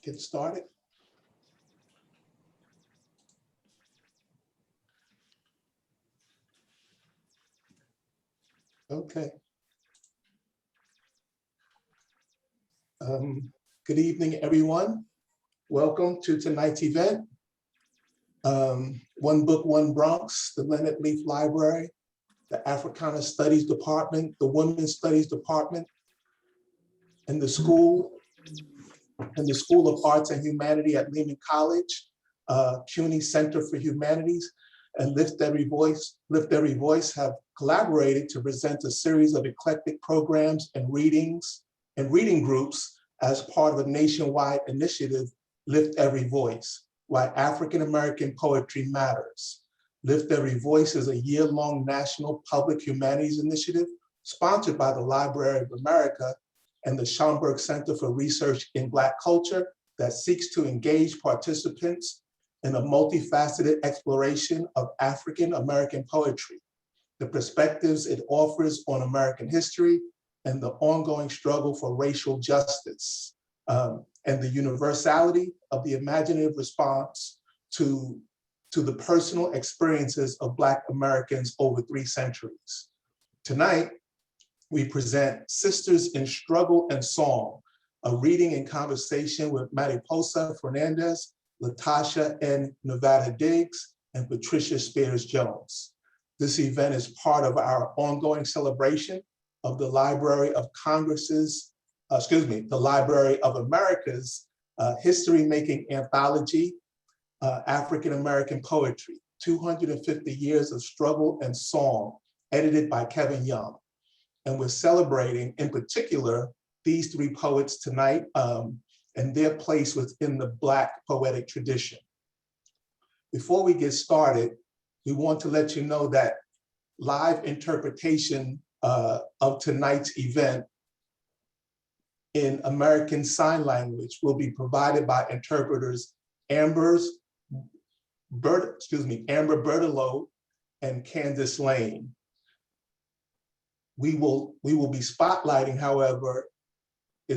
get started. Okay. Good evening, everyone. Welcome to tonight's event. One Book, One Bronx, the Leonard Lief Library, the Africana Studies Department, the Women's Studies Department, and the School of Arts and Humanity at Lehman College, CUNY Center for Humanities, and Lift Every Voice have collaborated to present a series of eclectic programs and reading groups as part of a nationwide initiative, Lift Every Voice, Why African American Poetry Matters. Lift Every Voice is a year-long national public humanities initiative sponsored by the Library of America and the Schomburg Center for Research in Black Culture that seeks to engage participants in a multifaceted exploration of African American poetry, the perspectives it offers on American history, and the ongoing struggle for racial justice, and the universality of the imaginative response to the personal experiences of Black Americans over 3 centuries. Tonight, we present Sisters in Struggle and Song, a reading and conversation with Mariposa Fernandez, LaTasha N, Nevada Diggs, and Patricia Spears Jones. This event is part of our ongoing celebration of the Library of the Library of America's history-making anthology, African American Poetry, 250 Years of Struggle and Song, edited by Kevin Young. And we're celebrating, in particular, these 3 poets tonight and their place within the Black poetic tradition. Before we get started, we want to let you know that live interpretation of tonight's event in American Sign Language will be provided by interpreters Amber Berthelot and Candace Lane. We will be spotlighting, however, the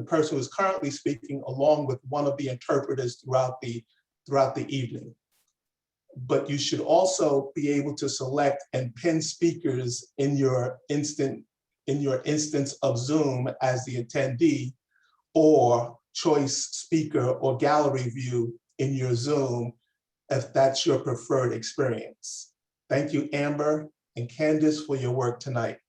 person who is currently speaking along with one of the interpreters throughout the evening. But you should also be able to select and pin speakers in your instance of Zoom as the attendee, or choice speaker or gallery view in your Zoom if that's your preferred experience. Thank you, Amber and Candace, for your work tonight.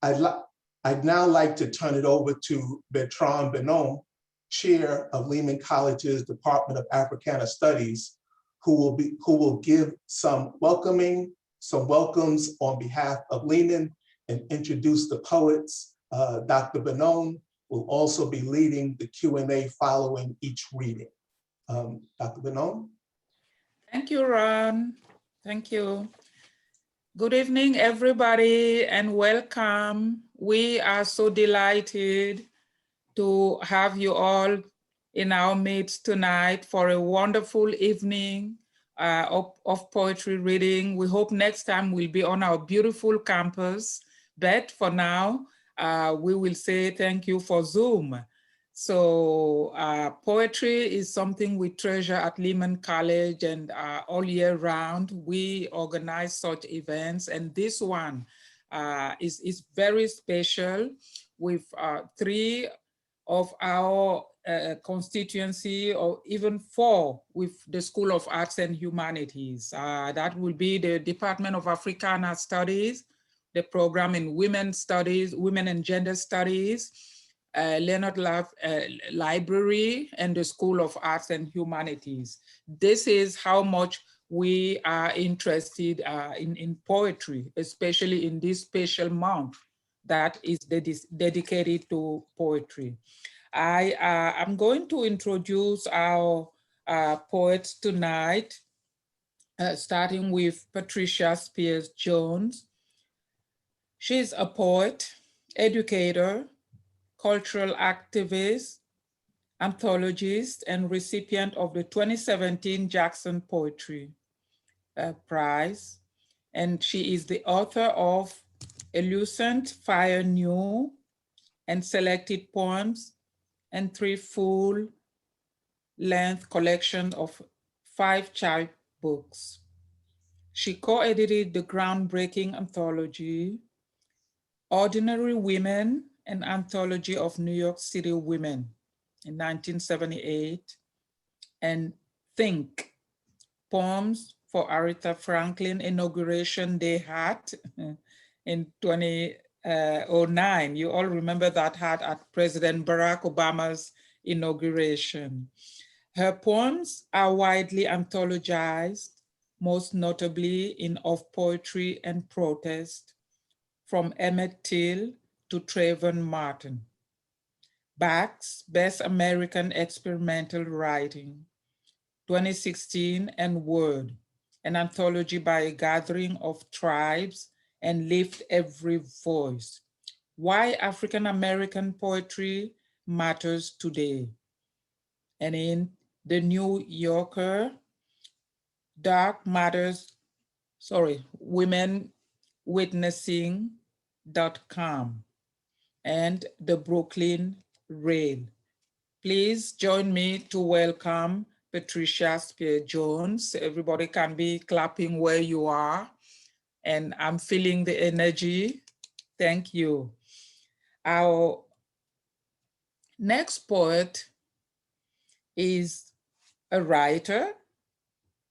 I'd now like to turn it over to Bertrand Benon, Chair of Lehman College's Department of Africana Studies, who will give some welcomes on behalf of Lehman and introduce the poets. Dr. Benon will also be leading the Q&A following each reading. Dr. Benon? Thank you, Ron. Thank you. Good evening, everybody, and welcome. We are so delighted to have you all in our midst tonight for a wonderful evening of poetry reading. We hope next time we'll be on our beautiful campus, but for now, we will say thank you for Zoom. So poetry is something we treasure at Lehman College, and all year round, we organize such events, and this one is very special with 3 of our constituency, or even 4 with the School of Arts and Humanities. That will be the Department of Africana Studies, the program in Women's Studies, Women and Gender Studies, Leonard Library, and the School of Arts and Humanities. This is how much we are interested in poetry, especially in this special month that is dedicated to poetry. I'm going to introduce our poets tonight, starting with Patricia Spears Jones. She's a poet, educator, cultural activist, anthologist, and recipient of the 2017 Jackson Poetry Prize. And she is the author of Elucent Fire New and Selected Poems and 3 full-length collections of 5 chapbooks. She co-edited the groundbreaking anthology, Ordinary Women, an anthology of New York City women in 1978, and Think, Poems for Aretha Franklin Inauguration Day hat in 2009. You all remember that hat at President Barack Obama's inauguration. Her poems are widely anthologized, most notably in Of Poetry and Protest, From Emmett Till to Trayvon Martin. Bach's Best American Experimental Writing, 2016, and Word, an anthology by a gathering of tribes, and Lift Every Voice, Why African American Poetry Matters Today. And in The New Yorker, womenwitnessing.com, and the Brooklyn Rail. Please join me to welcome Patricia Spears Jones. Everybody can be clapping where you are, and I'm feeling the energy. Thank you. Our next poet is a writer,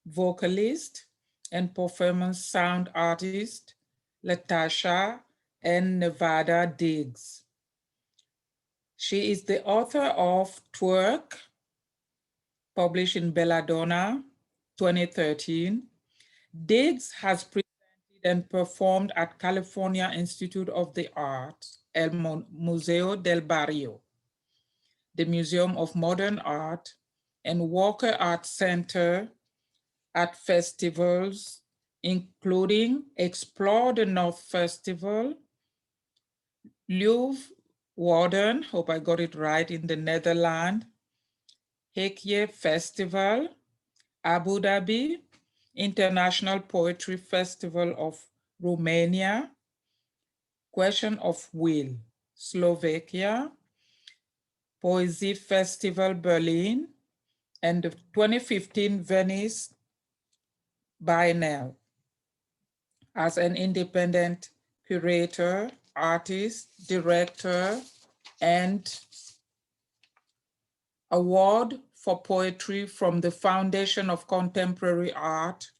vocalist, and performance sound artist, LaTasha N. Nevada Diggs. She is the author of Twerk, published in Belladonna, 2013. Diggs has presented and performed at California Institute of the Arts, El Museo del Barrio, the Museum of Modern Art, and Walker Art Center at festivals, including Explore the North Festival, Lief Warden, hope I got it right, in the Netherlands, Hekje Festival, Abu Dhabi, International Poetry Festival of Romania, Question of Will, Slovakia, Poesy Festival Berlin, and the 2015 Venice Biennale. As an independent curator, artist, director, and award for poetry from the Foundation of Contemporary Art,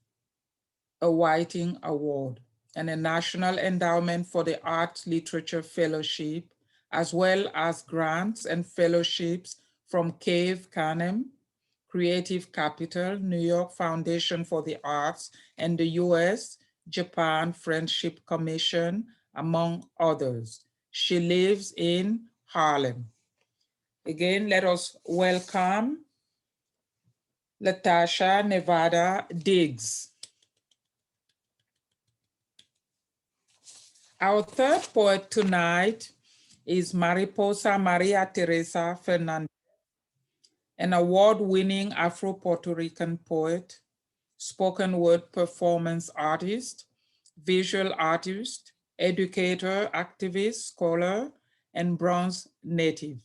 a Whiting Award, and a National Endowment for the Arts Literature Fellowship, as well as grants and fellowships from Cave Canem, Creative Capital, New York Foundation for the Arts, and the US Japan Friendship Commission, among others. She lives in Harlem. Again, let us welcome LaTasha Nevada Diggs. Our third poet tonight is Mariposa María Teresa Fernández, an award-winning Afro-Puerto Rican poet, spoken word performance artist, visual artist, educator, activist, scholar, and Bronx native.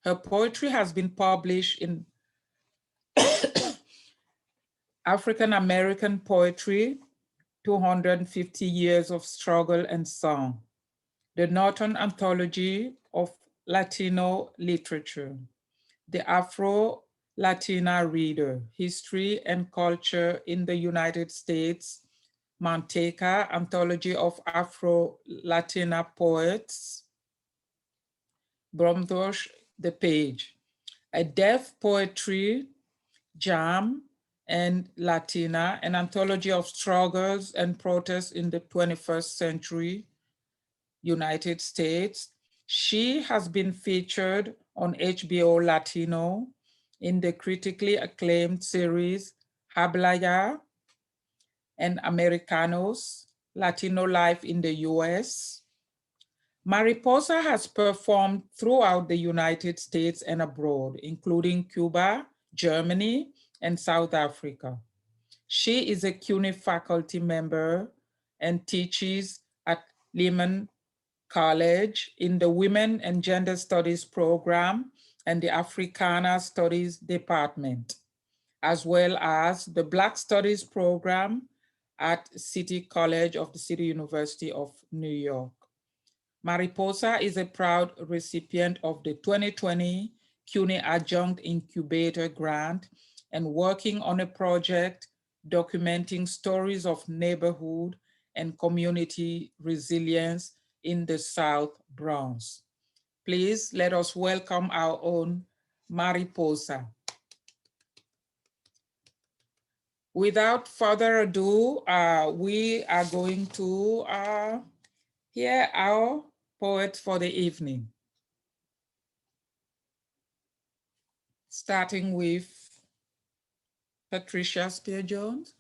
Her poetry has been published in African American Poetry, 250 Years of Struggle and Song, the Northern Anthology of Latino Literature, the Afro-Latina Reader, History and Culture in the United States, Manteca, Anthology of Afro-Latina Poets, Bromdosh, The Page, a Deaf Poetry Jam and Latina, an anthology of struggles and protests in the 21st century United States. She has been featured on HBO Latino in the critically acclaimed series Hablaya and Americanos, Latino Life in the US. Mariposa has performed throughout the United States and abroad, including Cuba, Germany, and South Africa. She is a CUNY faculty member and teaches at Lehman College in the Women and Gender Studies program and the Africana Studies Department, as well as the Black Studies program at City College of the City University of New York. Mariposa is a proud recipient of the 2020 CUNY Adjunct Incubator Grant and working on a project documenting stories of neighborhood and community resilience in the South Bronx. Please let us welcome our own Mariposa. Without further ado, we are going to hear our poet for the evening. Starting with Patricia Spears Jones.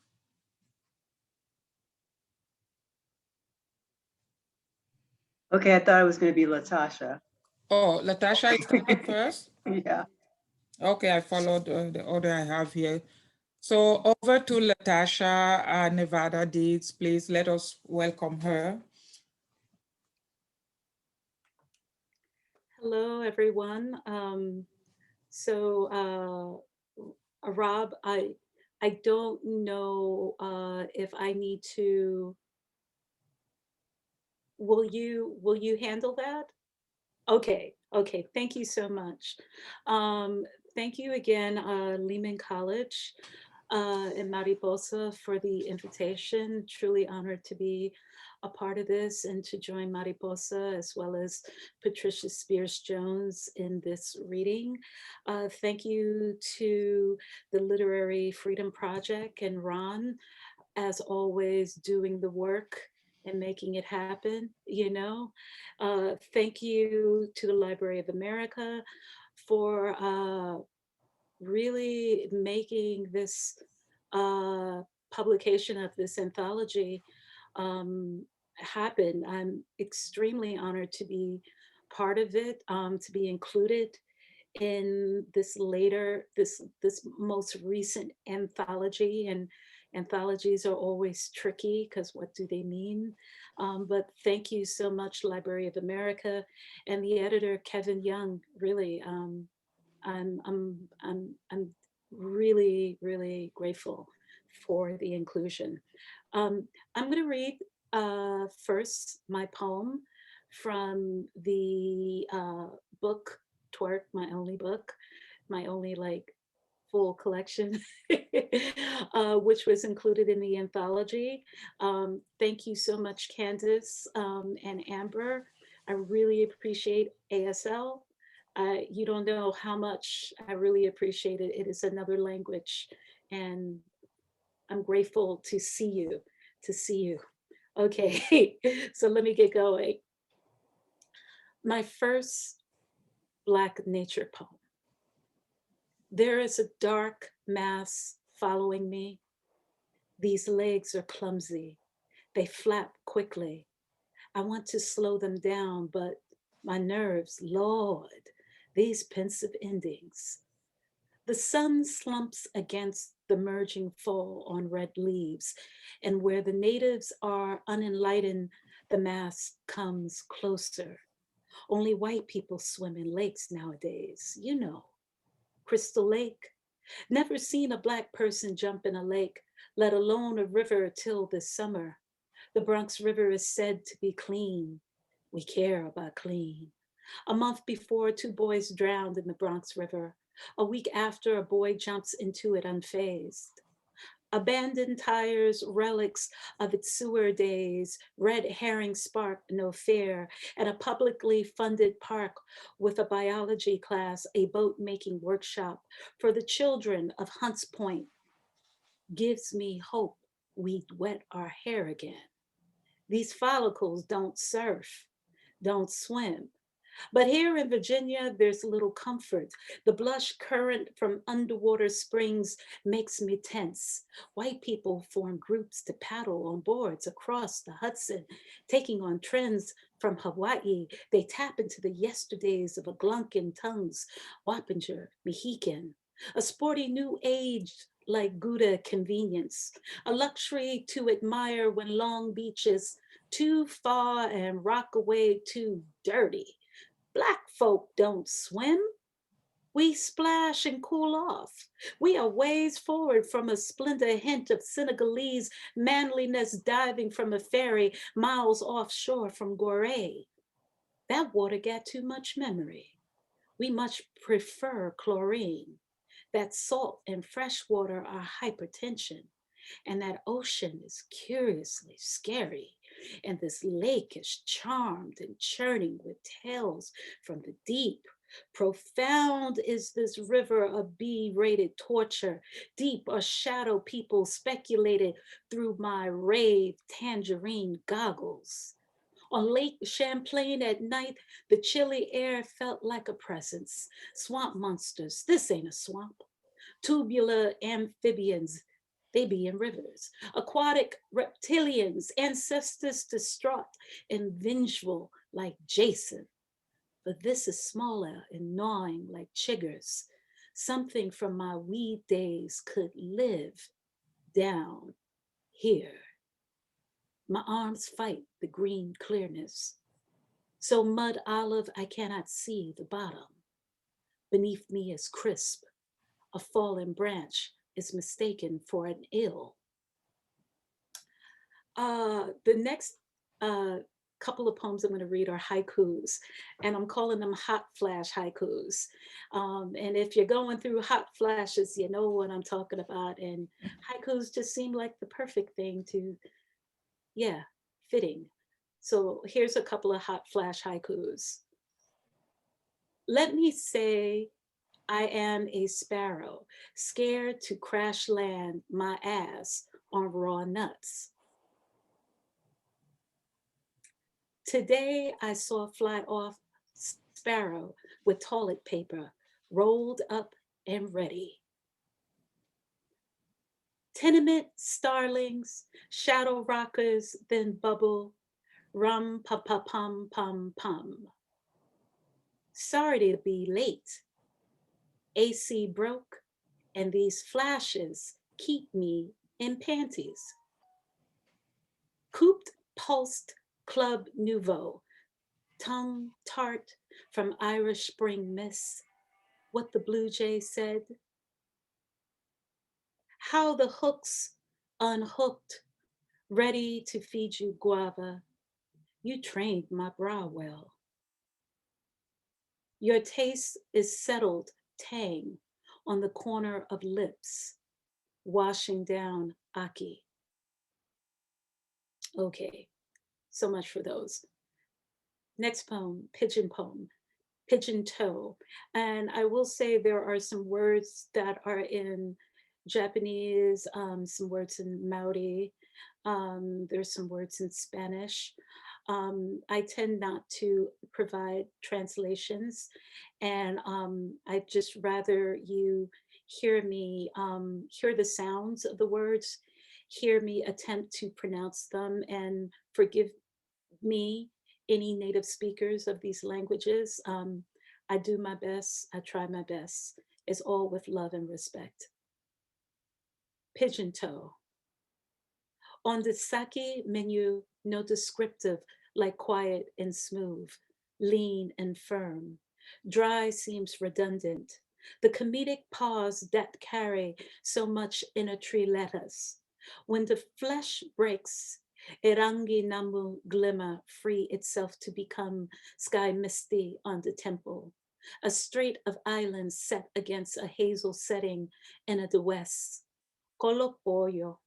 Okay, I thought it was going to be LaTasha. Oh, LaTasha is coming first? Yeah. Okay, I followed the order I have here. So over to LaTasha Nevada Deeds, please let us welcome her. Hello, everyone. Rob, I don't know if I need to. Will you handle that? Okay. Thank you so much. Thank you again, Lehman College and Mariposa for the invitation. Truly honored to be a part of this and to join Mariposa as well as Patricia Spears Jones in this reading. Thank you to the Literary Freedom Project and Ron, as always, doing the work and making it happen, you know. Thank you to the Library of America for really making this publication of this anthology happen. I'm extremely honored to be part of it, to be included in this most recent anthology. And anthologies are always tricky because what do they mean? But thank you so much, Library of America, and the editor Kevin Young. Really, I'm really, really grateful for the inclusion. I'm going to read first my poem from the book Twerk, my only book, my only like full collection, which was included in the anthology. Thank you so much, Candace and Amber. I really appreciate ASL. You don't know how much I really appreciate it. It is another language, and I'm grateful to see you. Okay, so let me get going. My first Black nature poem. There is a dark mass following me. These legs are clumsy. They flap quickly. I want to slow them down, but my nerves, Lord, these pensive endings. The sun slumps against the merging fall on red leaves, and where the natives are unenlightened, the mass comes closer. Only white people swim in lakes nowadays, you know. Crystal Lake. Never seen a Black person jump in a lake, let alone a river till this summer. The Bronx River is said to be clean. We care about clean. A month before, 2 boys drowned in the Bronx River. A week after, a boy jumps into it unfazed. Abandoned tires, relics of its sewer days, red herring spark no fair, at a publicly funded park with a biology class, a boat making workshop for the children of Hunts Point. Gives me hope we'd wet our hair again. These follicles don't surf, don't swim. But here in Virginia, there's little comfort. The blush current from underwater springs makes me tense. White people form groups to paddle on boards across the Hudson, taking on trends from Hawaii. They tap into the yesterdays of Algonquin tongues, Wappinger, Mohican, a sporty new age like Gouda convenience, a luxury to admire when Long Beach is too far and Rockaway too dirty. Black folk don't swim. We splash and cool off. We are ways forward from a splendor hint of Senegalese manliness diving from a ferry miles offshore from Gorée. That water got too much memory. We much prefer chlorine. That salt and fresh water are hypertension. And that ocean is curiously scary. And this lake is charmed and churning with tales from the deep. Profound is this river of B-rated torture. Deep are shadow people speculated through my rave tangerine goggles. On Lake Champlain at night, the chilly air felt like a presence. Swamp monsters, this ain't a swamp. Tubular amphibians, they be in rivers. Aquatic reptilians, ancestors distraught and vengeful like Jason. But this is smaller and gnawing like chiggers. Something from my weed days could live down here. My arms fight the green clearness. So mud olive, I cannot see the bottom. Beneath me is crisp. A fallen branch is mistaken for an ill. The next couple of poems I'm going to read are haikus, and I'm calling them hot flash haikus. And if you're going through hot flashes, you know what I'm talking about. And haikus just seem like the perfect thing to, yeah, fitting. So here's a couple of hot flash haikus. Let me say I am a sparrow, scared to crash land my ass on raw nuts. Today I saw fly off sparrow with toilet paper rolled up and ready. Tenement starlings, shadow rockers, then bubble, rum pa pa pum pum pum. Sorry to be late. AC broke and these flashes keep me in panties. Cooped pulsed Club Nouveau, tongue tart from Irish spring miss, what the blue jay said. How the hooks unhooked, ready to feed you guava. You trained my brow well. Your taste is settled tang on the corner of lips, washing down aki. Okay, so much for those. Next poem, pigeon toe. And I will say there are some words that are in Japanese, some words in Maori, there's some words in Spanish. I tend not to provide translations, and I'd just rather you hear me, hear the sounds of the words, hear me attempt to pronounce them, and forgive me, any native speakers of these languages. I do my best, I try my best. It's all with love and respect. Pigeon toe. On the sake menu, no descriptive like quiet and smooth, lean and firm. Dry seems redundant. The comedic pause that carry so much inner tree lettuce. When the flesh breaks, Erangi Namu glimmer free itself to become sky misty on the temple. A strait of islands set against a hazel setting in the west. Colopoyo.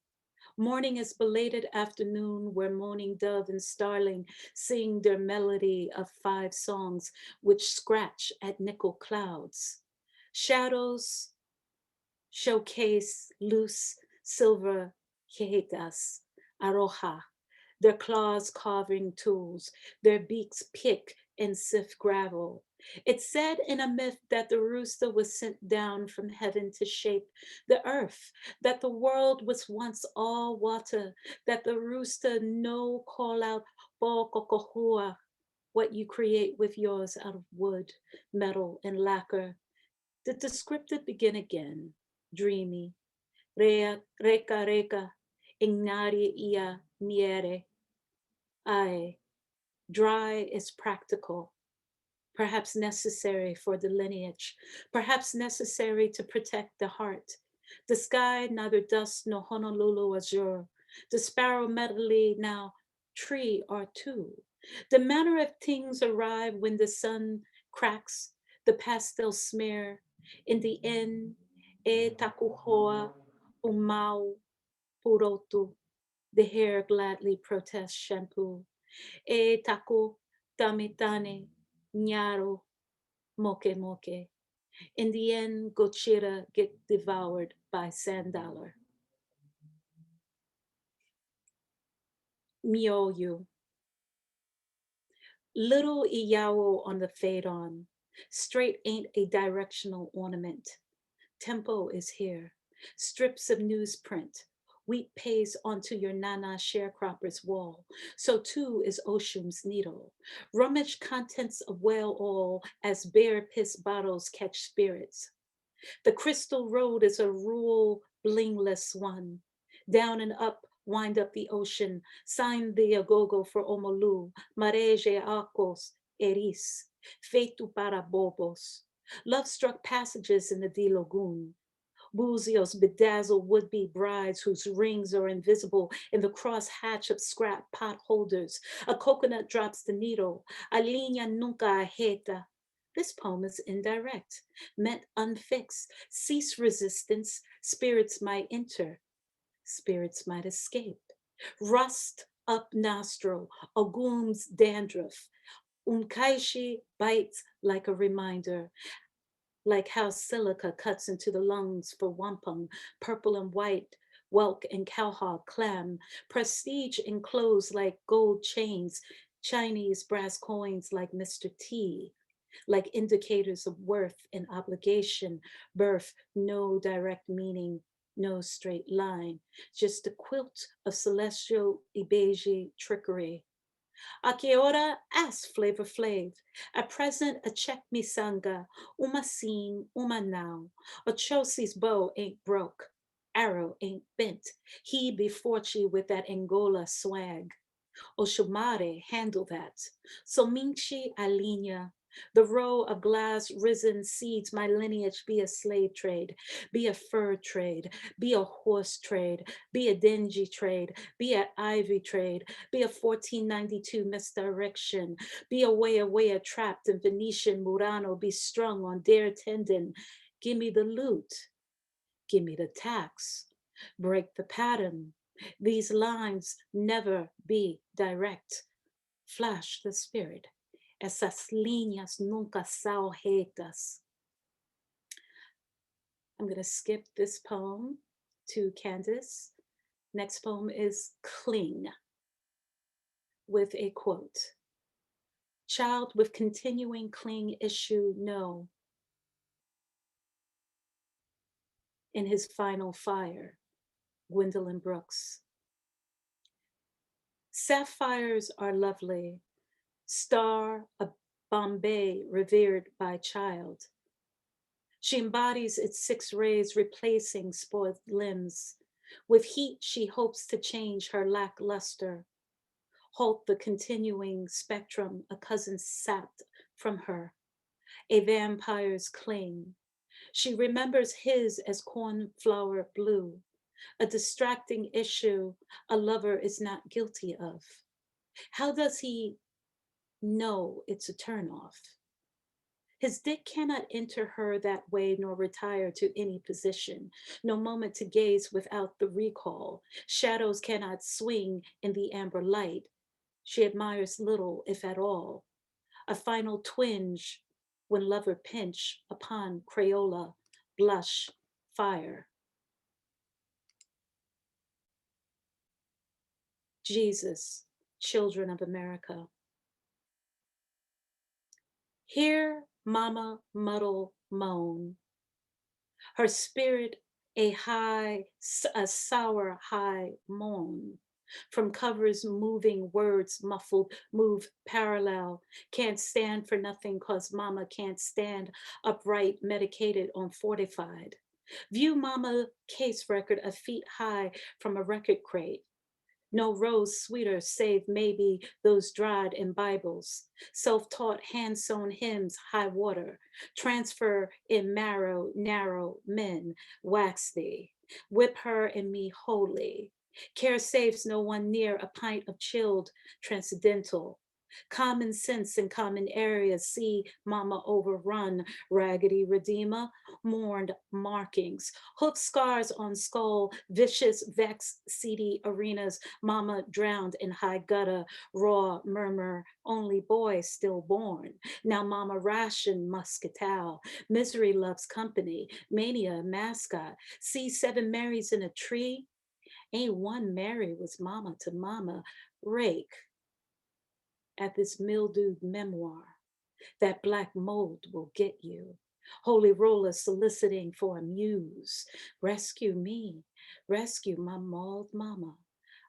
Morning is belated afternoon where moaning dove and starling sing their melody of 5 songs which scratch at nickel clouds. Shadows showcase loose silver quejitas, aroha, their claws carving tools, their beaks pick and sift gravel. It's said in a myth that the rooster was sent down from heaven to shape the earth, that the world was once all water, that the rooster no call out kokohua, what you create with yours out of wood, metal, and lacquer. The descriptive begin again, dreamy. Reka reka, ignari ia niere. Ay, dry is practical. perhaps necessary for the lineage, perhaps necessary to protect the heart. The sky neither dust nor Honolulu azure, the sparrow medley now tree or two. The manner of things arrive when the sun cracks, the pastel smear. In the end, e takuhoa umau purotu, the hair gladly protests shampoo. E taku tamitane nyaro moke moke. In the end, Gochira get devoured by $100. Mioyu. Little Iyawo on the fade on. Straight ain't a directional ornament. Tempo is here. Strips of newsprint. Wheat pays onto your Nana sharecropper's wall. So too is Oshum's needle. Rummage contents of whale oil as bear piss bottles catch spirits. The crystal road is a rural, blingless one. Down and up, wind up the ocean. Sign the agogo for Omolu. Mareje acos, eris. Fetu para bobos. Love-struck passages in the D Lagoon. Buzios bedazzle would-be brides whose rings are invisible in the cross-hatch of scrap pot holders. A coconut drops the needle. A línea nunca agita. This poem is indirect, meant unfixed. Cease resistance, spirits might enter, spirits might escape. Rust up nostril, Ogum's dandruff. Unkaishi bites like a reminder, like how silica cuts into the lungs for wampum, purple and white, whelk and cowhog clam, prestige enclosed like gold chains, Chinese brass coins like Mr. T, like indicators of worth and obligation, birth, no direct meaning, no straight line, just a quilt of celestial Ibeji trickery. A que hora? Ask Flavor Flav. At present, a check me sanga, uma scene, uma now. A Chelsea's bow ain't broke, arrow ain't bent. He be fortune with that Angola swag. Oshumare, handle that. So minchi alinea, the row of glass risen seeds, my lineage be a slave trade, be a fur trade, be a horse trade, be a dingy trade, be an ivy trade, be a 1492 misdirection, be a way trapped in Venetian Murano, be strung on dare tendon. Give me the loot, give me the tax, break the pattern. These lines never be direct. Flash the spirit. Esas líneas nunca são retas. I'm going to skip this poem to Candace. Next poem is Cling, with a quote. Child with continuing cling issue, no. In his final fire, Gwendolyn Brooks. Sapphires are lovely, star of Bombay revered by child. She embodies its 6 rays replacing spoiled limbs. With heat, she hopes to change her lackluster, halt the continuing spectrum a cousin sapped from her. A vampire's cling. She remembers his as cornflower blue, a distracting issue a lover is not guilty of. How does he know it's a turnoff? His dick cannot enter her that way nor retire to any position. No moment to gaze without the recall. Shadows cannot swing in the amber light. She admires little, if at all. A final twinge when lover pinch upon Crayola, blush, fire. Jesus, children of America. Hear mama muddle moan, her spirit a sour high moan. From covers moving words muffled, move parallel. Can't stand for nothing cause mama can't stand upright, medicated on fortified. View mama case record a feet high from a record crate. No rose sweeter, save maybe those dried in Bibles. Self-taught, hand-sewn hymns, high water. Transfer in marrow, narrow men, wax thee. Whip her and me wholly. Care saves no one near a pint of chilled transcendental. Common sense in common areas, see mama overrun, raggedy redeemer, mourned markings, hoof scars on skull, vicious vex seedy arenas, mama drowned in high gutter, raw murmur, only boy stillborn. Now mama ration muscatel, misery loves company, mania mascot, see 7 Marys in a tree, ain't one Mary was mama to mama, rake at this mildewed memoir. That black mold will get you. Holy roller soliciting for a muse. Rescue me, rescue my mauled mama.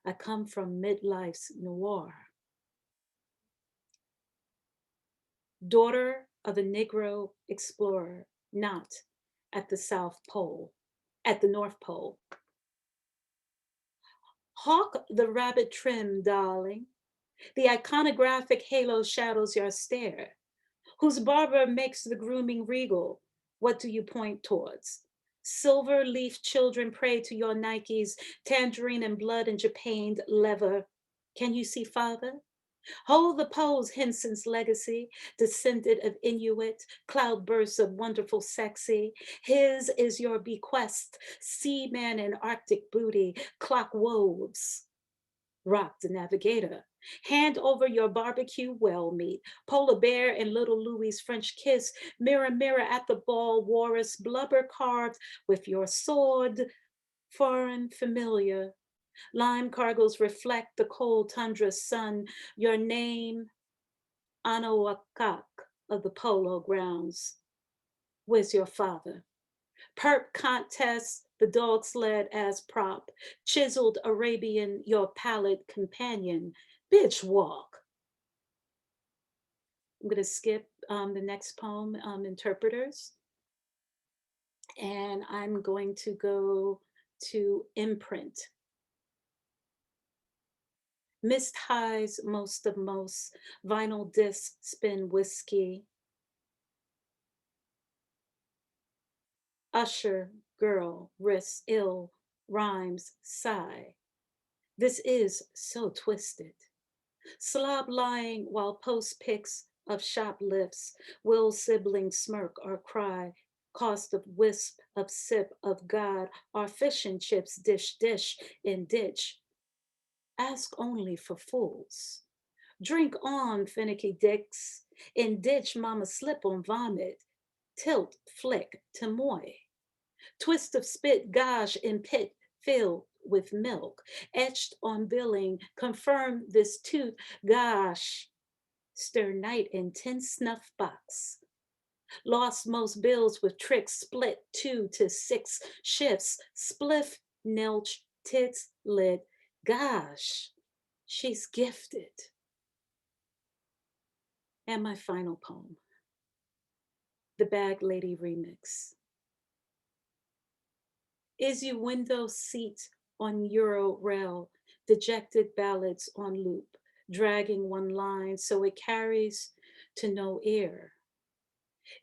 I come from midlife's noir. Daughter of a Negro explorer, not at the South Pole, at the North Pole. Hawk the rabbit trim, darling. The iconographic halo shadows your stare. Whose barber makes the grooming regal? What do you point towards? Silver leaf children pray to your Nikes, tangerine and blood and japanned leather. Can you see father? Hold the pose, Henson's legacy, descendant of Inuit, cloudbursts of wonderful sexy. His is your bequest, seaman and Arctic booty, clock wolves. Rock the navigator. Hand over your barbecue well meat, polar bear and little Louis's French kiss, mirror, mirror at the ball, walrus blubber carved with your sword, foreign familiar. Lime cargoes reflect the cold tundra sun, your name, Anawakak of the polo grounds. Where's your father? Perp contest, the dog sled as prop, chiseled Arabian, your pallid companion, bitch walk. I'm gonna skip the next poem, Interpreters. And I'm going to go to Imprint. Missed highs, most of most, vinyl disc spin whiskey. Usher, girl, wrists ill, rhymes, sigh. This is so twisted. Slob lying while post pics of shoplifts, will siblings smirk or cry, cost of wisp of sip of God, our fish and chips dish dish in ditch. Ask only for fools. Drink on, finicky dicks, in ditch mama slip on vomit, tilt, flick, tamoy. Twist of spit, gosh, in pit filled with milk, etched on billing, confirm this tooth, gosh, stir night in 10 snuff box. Lost most bills with tricks, split 2 to 6 shifts, spliff, nilch, tits, lit, gosh, she's gifted. And my final poem, the Bag Lady Remix. Is you window seat on Euro rail, dejected ballads on loop, dragging one line so it carries to no ear.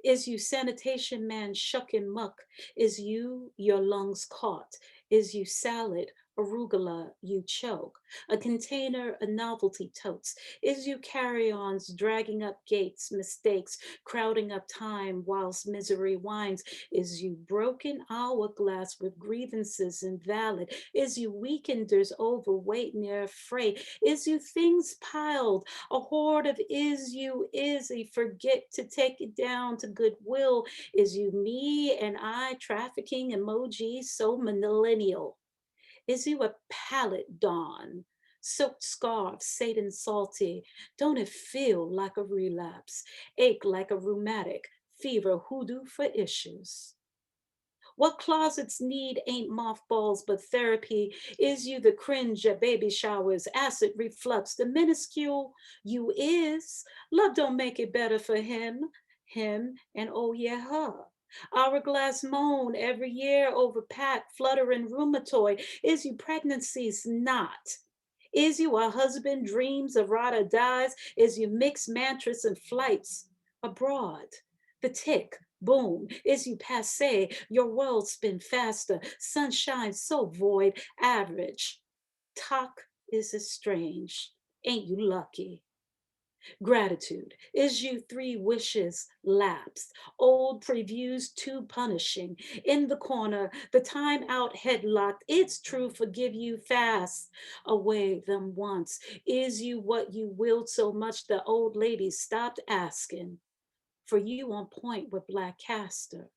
Is you sanitation man shucking muck? Is you your lungs caught? Is you salad, arugula, you choke? A container, a novelty totes. Is you carry-ons dragging up gates, mistakes, crowding up time whilst misery winds? Is you broken hourglass with grievances invalid? Is you weekenders overweight near freight? Is you things piled? A horde of is you is a forget to take it down to goodwill. Is you me and I trafficking emojis so millennial? Is you a pallet dawn? Silk scarf, Satan salty. Don't it feel like a relapse? Ache like a rheumatic fever, hoodoo for issues. What closets need ain't mothballs but therapy. Is you the cringe at baby showers, acid reflux, the minuscule you is. Love don't make it better for him, and oh yeah, her. Hourglass moan every year over pack, fluttering rheumatoid. Is you pregnancy's not? Is you a husband dreams of rada dies? Is you mix mantras and flights abroad? The tick, boom, is you passe? Your world spin faster, sunshine so void, average. Talk is strange, ain't you lucky? Gratitude is you 3 wishes lapsed, old previews too punishing. In the corner, the time out headlocked, it's true, forgive you fast. Away them once, is you what you willed so much the old lady stopped asking. For you on point with Black Castor,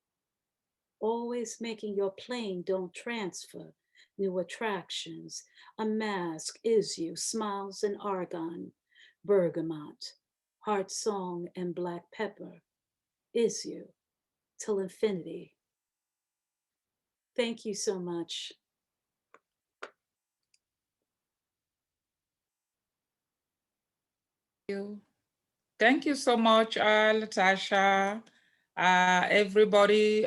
always making your plane don't transfer. New attractions, a mask is you, smiles and argon, bergamot, heart song and black pepper is you till infinity. Thank you so much. Thank you so much, LaTasha. Everybody,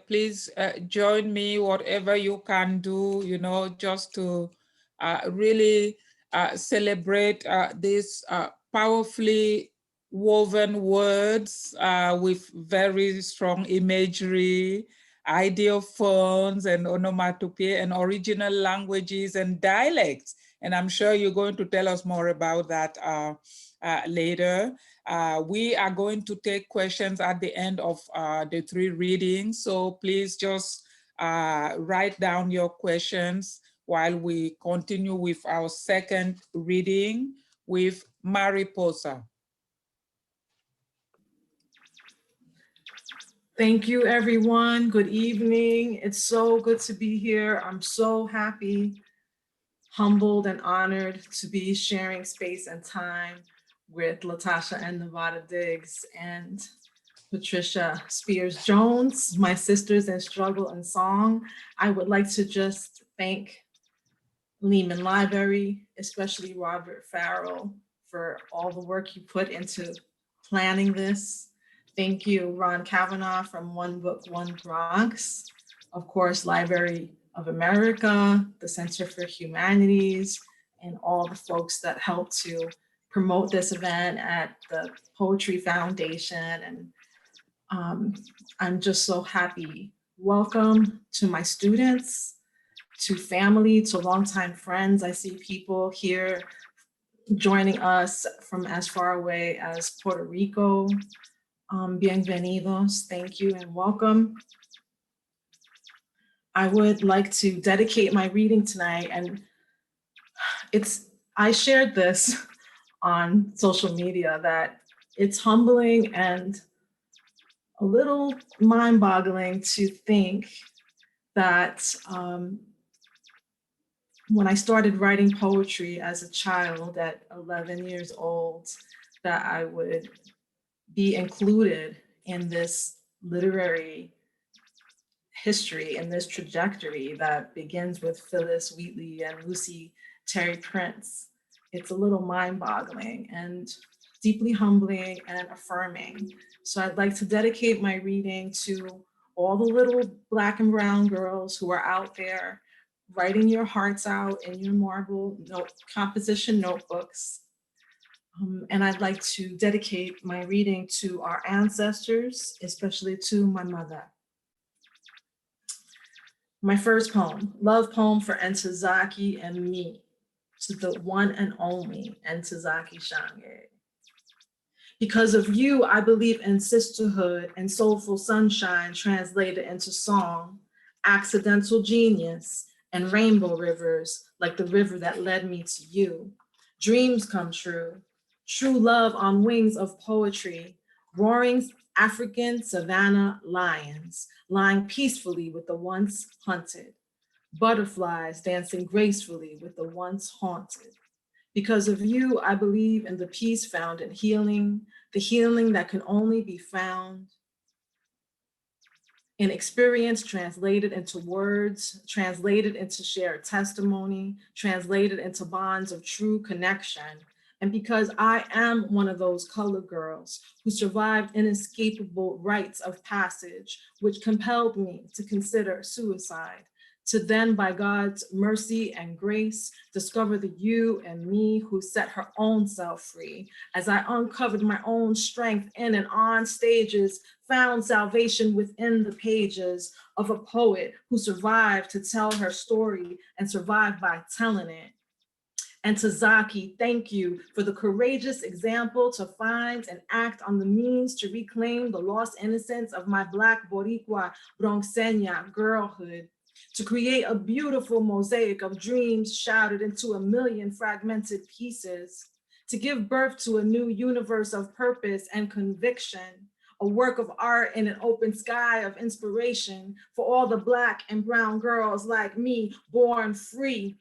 please join me, whatever you can do, you know, just to really celebrate these powerfully woven words with very strong imagery, ideophones and onomatopoeia and original languages and dialects. And I'm sure you're going to tell us more about that later. We are going to take questions at the end of the 3 readings. So please just write down your questions while we continue with our 2nd reading with Mariposa. Thank you, everyone. Good evening. It's so good to be here. I'm so happy, humbled, and honored to be sharing space and time with LaTasha N, Nevada Diggs, and Patricia Spears Jones, my sisters in struggle and song. I would like to just thank Lehman Library, especially Robert Farrell, for all the work you put into planning this. Thank you, Ron Kavanaugh from One Book, One Bronx. Of course, Library of America, the Center for Humanities, and all the folks that helped to promote this event at the Poetry Foundation. And I'm just so happy. Welcome to my students, to family, to longtime friends. I see people here joining us from as far away as Puerto Rico. Bienvenidos, thank you and welcome. I would like to dedicate my reading tonight, and I shared this on social media, that it's humbling and a little mind-boggling to think that when I started writing poetry as a child at 11 years old, that I would be included in this literary history, in this trajectory that begins with Phyllis Wheatley and Lucy Terry Prince. It's a little mind-boggling and deeply humbling and affirming. So I'd like to dedicate my reading to all the little Black and brown girls who are out there writing your hearts out in your marble composition notebooks. And I'd like to dedicate my reading to our ancestors, especially to my mother. My first poem, love poem for Ntozake and me, to the one and only Ntozake Shange. Because of you, I believe in sisterhood and soulful sunshine translated into song, accidental genius, and rainbow rivers like the river that led me to you. Dreams come true, true love on wings of poetry, roaring African savanna lions, lying peacefully with the once hunted, butterflies dancing gracefully with the once haunted. Because of you, I believe in the peace found in healing, the healing that can only be found in experience translated into words, translated into shared testimony, translated into bonds of true connection. And because I am one of those colored girls who survived inescapable rites of passage, which compelled me to consider suicide, to then by God's mercy and grace, discover the you and me who set her own self free. As I uncovered my own strength in and on stages, found salvation within the pages of a poet who survived to tell her story and survived by telling it. And to Zaki, thank you for the courageous example to find and act on the means to reclaim the lost innocence of my Black Boricua Bronxeña girlhood, to create a beautiful mosaic of dreams shattered into a million fragmented pieces, to give birth to a new universe of purpose and conviction, a work of art in an open sky of inspiration for all the Black and brown girls like me, born free,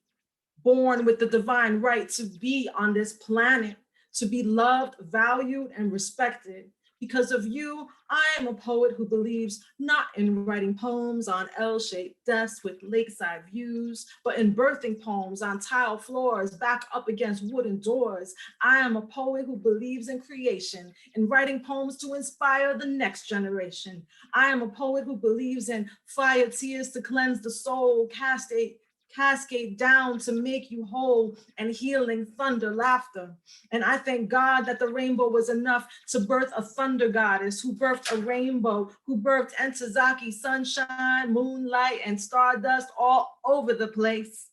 born with the divine right to be on this planet, to be loved, valued, and respected. Because of you, I am a poet who believes not in writing poems on L-shaped desks with lakeside views, but in birthing poems on tile floors back up against wooden doors. I am a poet who believes in creation, in writing poems to inspire the next generation. I am a poet who believes in fire tears to cleanse the soul, cascade down to make you whole, and healing thunder laughter. And I thank God that the rainbow was enough to birth a thunder goddess who birthed a rainbow, who birthed Entezaki, sunshine, moonlight, and stardust all over the place.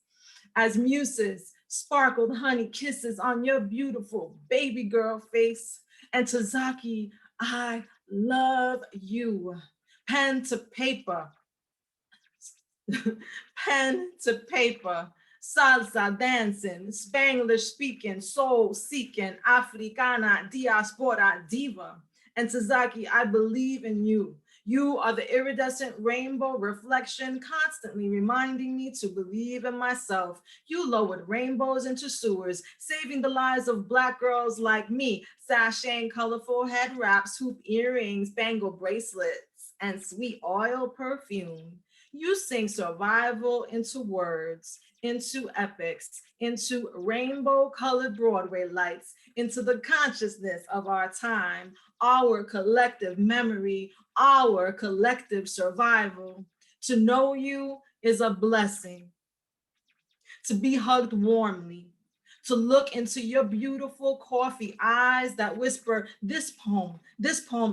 As muses sparkled honey kisses on your beautiful baby girl face. And Tazaki, I love you. Pen to paper, pen to paper, salsa dancing, Spanglish speaking, soul seeking, Africana, diaspora diva. And Tazaki, I believe in you. You are the iridescent rainbow reflection, constantly reminding me to believe in myself. You lowered rainbows into sewers, saving the lives of Black girls like me, sashaying colorful head wraps, hoop earrings, bangle bracelets, and sweet oil perfume. You sing survival into words, into epics, into rainbow-colored Broadway lights, into the consciousness of our time, our collective memory, our collective survival. To know you is a blessing. To be hugged warmly, to look into your beautiful coffee eyes that whisper, this poem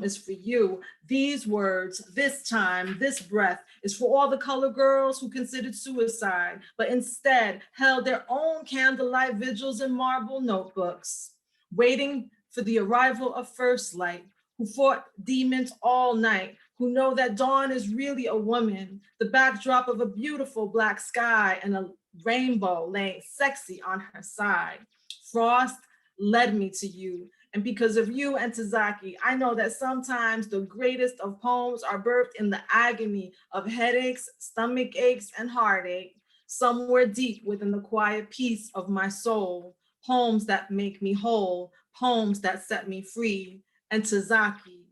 is for you. These words, this time, this breath is for all the colored girls who considered suicide, but instead held their own candlelight vigils in marble notebooks, waiting for the arrival of first light, who fought demons all night, who know that dawn is really a woman, the backdrop of a beautiful Black sky and a rainbow laying sexy on her side. Frost led me to you. And because of you and Tazaki, I know that sometimes the greatest of poems are birthed in the agony of headaches, stomach aches, and heartache, somewhere deep within the quiet peace of my soul. Poems that make me whole, poems that set me free. And Tazaki,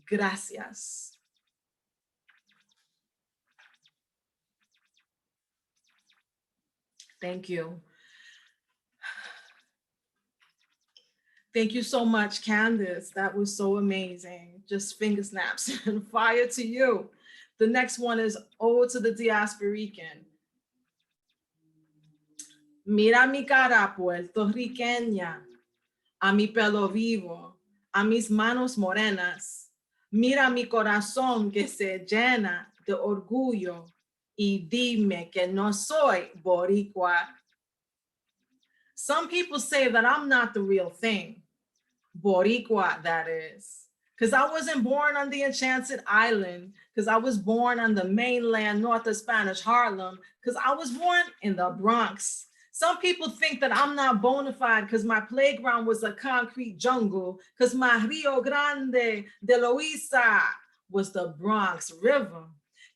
gracias. Thank you. Thank you so much, Candace. That was so amazing. Just finger snaps and fire to you. The next one is Ode to the Diasporican. Mira mi cara puertorriqueña, a mi pelo vivo, a mis manos morenas. Mira mi corazón que se llena de orgullo y dime que no soy boricua. Some people say that I'm not the real thing. Boricua, that is. Because I wasn't born on the Enchanted Island, because I was born on the mainland north of Spanish Harlem, because I was born in the Bronx. Some people think that I'm not bona fide because my playground was a concrete jungle, because my Rio Grande de Loíza was the Bronx River,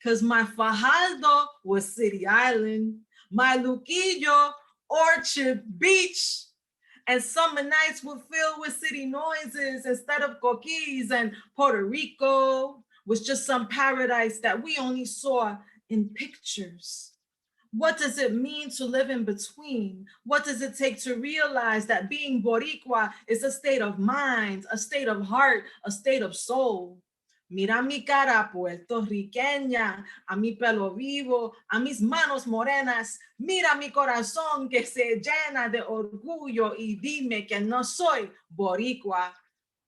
because my Fajardo was City Island, my Luquillo, Orchard Beach, and summer nights were filled with city noises instead of coquis, and Puerto Rico was just some paradise that we only saw in pictures. What does it mean to live in between? What does it take to realize that being Boricua is a state of mind, a state of heart, a state of soul? Mira mi cara puertorriqueña, a mi pelo vivo, a mis manos morenas. Mira mi corazón que se llena de orgullo y dime que no soy boricua.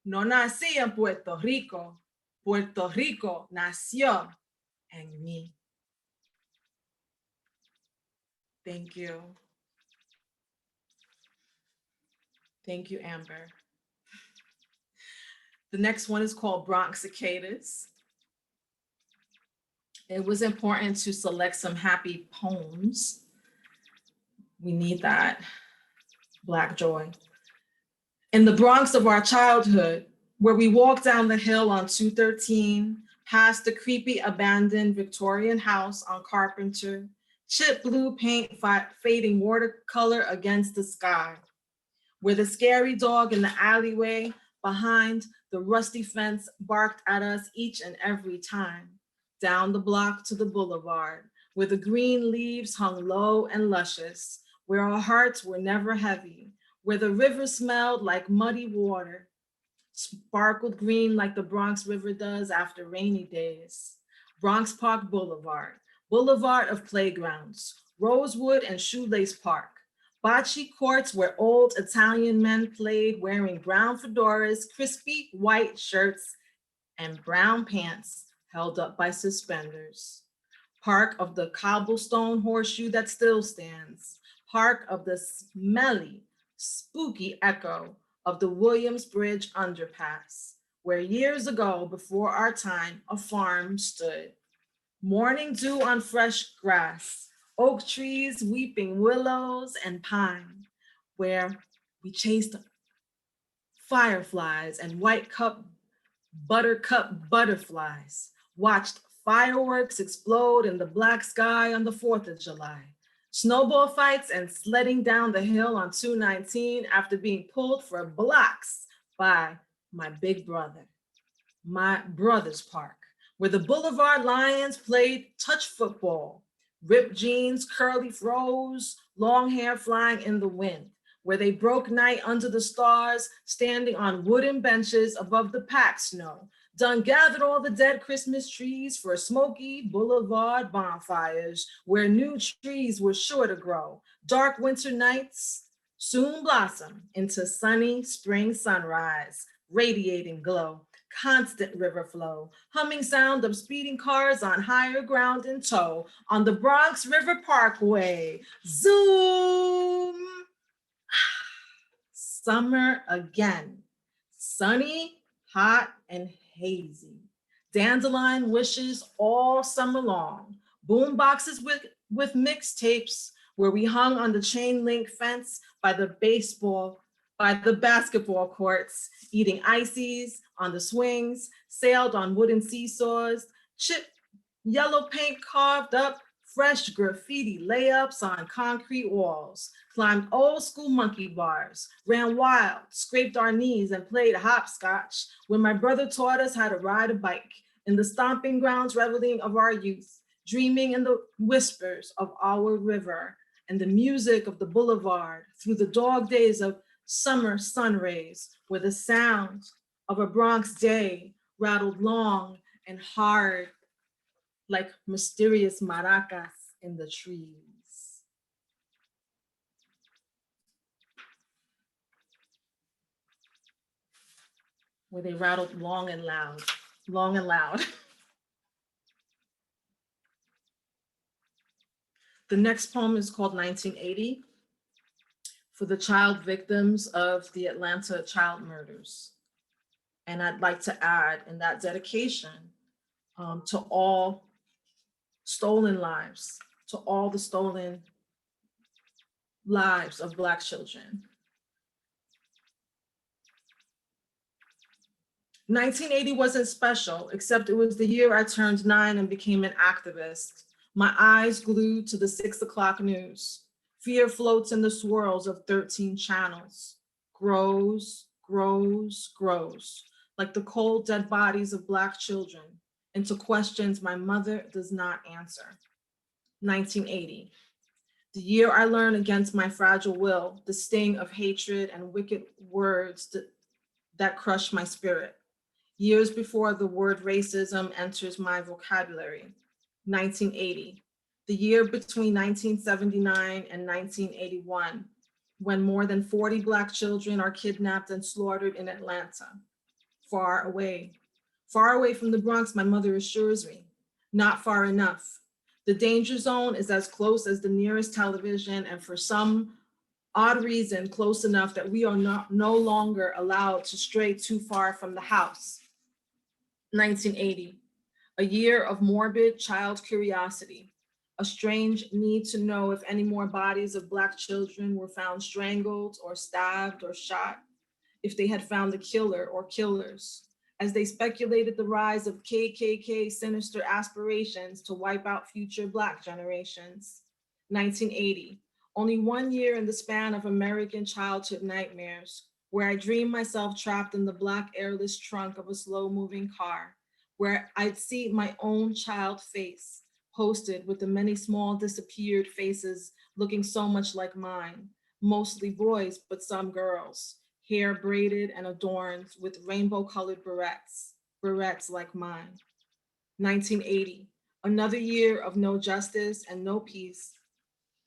No nací en Puerto Rico. Puerto Rico nació en mí. Thank you. Thank you, Amber. The next one is called Bronx Cicadas. It was important to select some happy poems. We need that. Black joy. In the Bronx of our childhood, where we walked down the hill on 213, past the creepy abandoned Victorian house on Carpenter, chip blue paint fading watercolor against the sky, where the scary dog in the alleyway behind the rusty fence barked at us each and every time, down the block to the boulevard, where the green leaves hung low and luscious, where our hearts were never heavy, where the river smelled like muddy water, sparkled green like the Bronx River does after rainy days. Bronx Park Boulevard, boulevard of playgrounds, Rosewood and Shoelace Park, bocce courts where old Italian men played wearing brown fedoras, crispy white shirts, and brown pants held up by suspenders. Park of the cobblestone horseshoe that still stands. Park of the smelly, spooky echo of the Williamsbridge underpass, where years ago, before our time, a farm stood. Morning dew on fresh grass, oak trees, weeping willows, and pine, where we chased fireflies and buttercup butterflies, watched fireworks explode in the black sky on the 4th of July, snowball fights and sledding down the hill on 219 after being pulled for blocks by my big brother, my brother's park, where the Boulevard Lions played touch football, ripped jeans, curly froze, long hair flying in the wind, where they broke night under the stars, standing on wooden benches above the packed snow. Done gathered all the dead Christmas trees for smoky boulevard bonfires, where new trees were sure to grow. Dark winter nights soon blossom into sunny spring sunrise, radiating glow. Constant river flow, humming sound of speeding cars on higher ground in tow, on the Bronx River Parkway. Zoom! Summer again, sunny, hot, and hazy. Dandelion wishes all summer long. Boom boxes with mixtapes, where we hung on the chain link fence by the basketball courts, eating ices on the swings, sailed on wooden seesaws, chipped yellow paint carved up fresh graffiti layups on concrete walls, climbed old school monkey bars, ran wild, scraped our knees and played hopscotch when my brother taught us how to ride a bike in the stomping grounds reveling of our youth, dreaming in the whispers of our river and the music of the boulevard through the dog days of summer sun rays, where the sound of a Bronx day rattled long and hard like mysterious maracas in the trees. Where they rattled long and loud, long and loud. The next poem is called 1980, for the child victims of the Atlanta child murders. And I'd like to add in that dedication to all stolen lives, to all the stolen lives of Black children. 1980 wasn't special, except it was the year I turned 9 and became an activist. My eyes glued to the 6 o'clock news. Fear floats in the swirls of 13 channels, grows, grows, grows, like the cold dead bodies of Black children, into questions my mother does not answer. 1980, the year I learned against my fragile will, the sting of hatred and wicked words that crush my spirit. years before the word racism enters my vocabulary. 1980, the year between 1979 and 1981, when more than 40 Black children are kidnapped and slaughtered in Atlanta. Far away from the Bronx, my mother assures me, not far enough. The danger zone is as close as the nearest television, and for some odd reason, close enough that we are no longer allowed to stray too far from the house. 1980, a year of morbid child curiosity, a strange need to know if any more bodies of Black children were found strangled or stabbed or shot, if they had found the killer or killers, as they speculated the rise of KKK sinister aspirations to wipe out future Black generations. 1980, only 1 year in the span of American childhood nightmares, where I dreamed myself trapped in the Black airless trunk of a slow-moving car, where I'd see my own child face, posted with the many small disappeared faces looking so much like mine, mostly boys, but some girls, hair braided and adorned with rainbow-colored barrettes like mine. 1980, another year of no justice and no peace.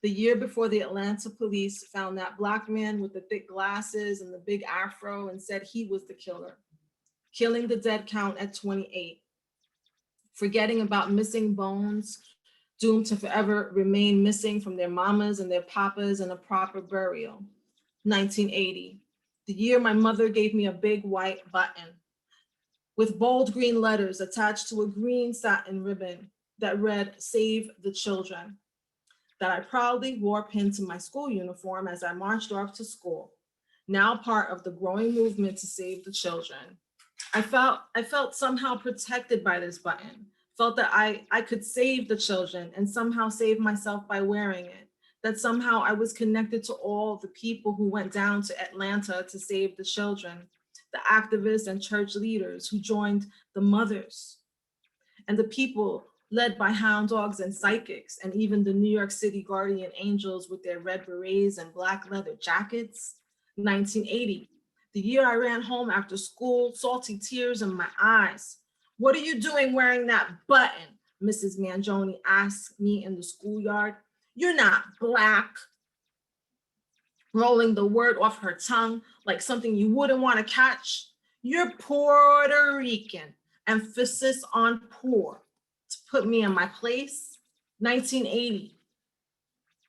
The year before the Atlanta police found that Black man with the thick glasses and the big afro and said he was the killer, killing the dead count at 28. Forgetting about missing bones, doomed to forever remain missing from their mamas and their papas in a proper burial. 1980, the year my mother gave me a big white button with bold green letters attached to a green satin ribbon that read, "Save the Children," that I proudly wore pinned to my school uniform as I marched off to school, now part of the growing movement to save the children. I felt somehow protected by this button, felt that I could save the children and somehow save myself by wearing it, that somehow I was connected to all the people who went down to Atlanta to save the children, the activists and church leaders who joined the mothers, and the people led by hound dogs and psychics, and even the New York City guardian angels with their red berets and Black leather jackets. 1980, the year I ran home after school, salty tears in my eyes. "What are you doing wearing that button?" Mrs. Mangione asked me in the schoolyard. "You're not Black." Rolling the word off her tongue like something you wouldn't want to catch. "You're Puerto Rican," emphasis on poor, to put me in my place. 1980,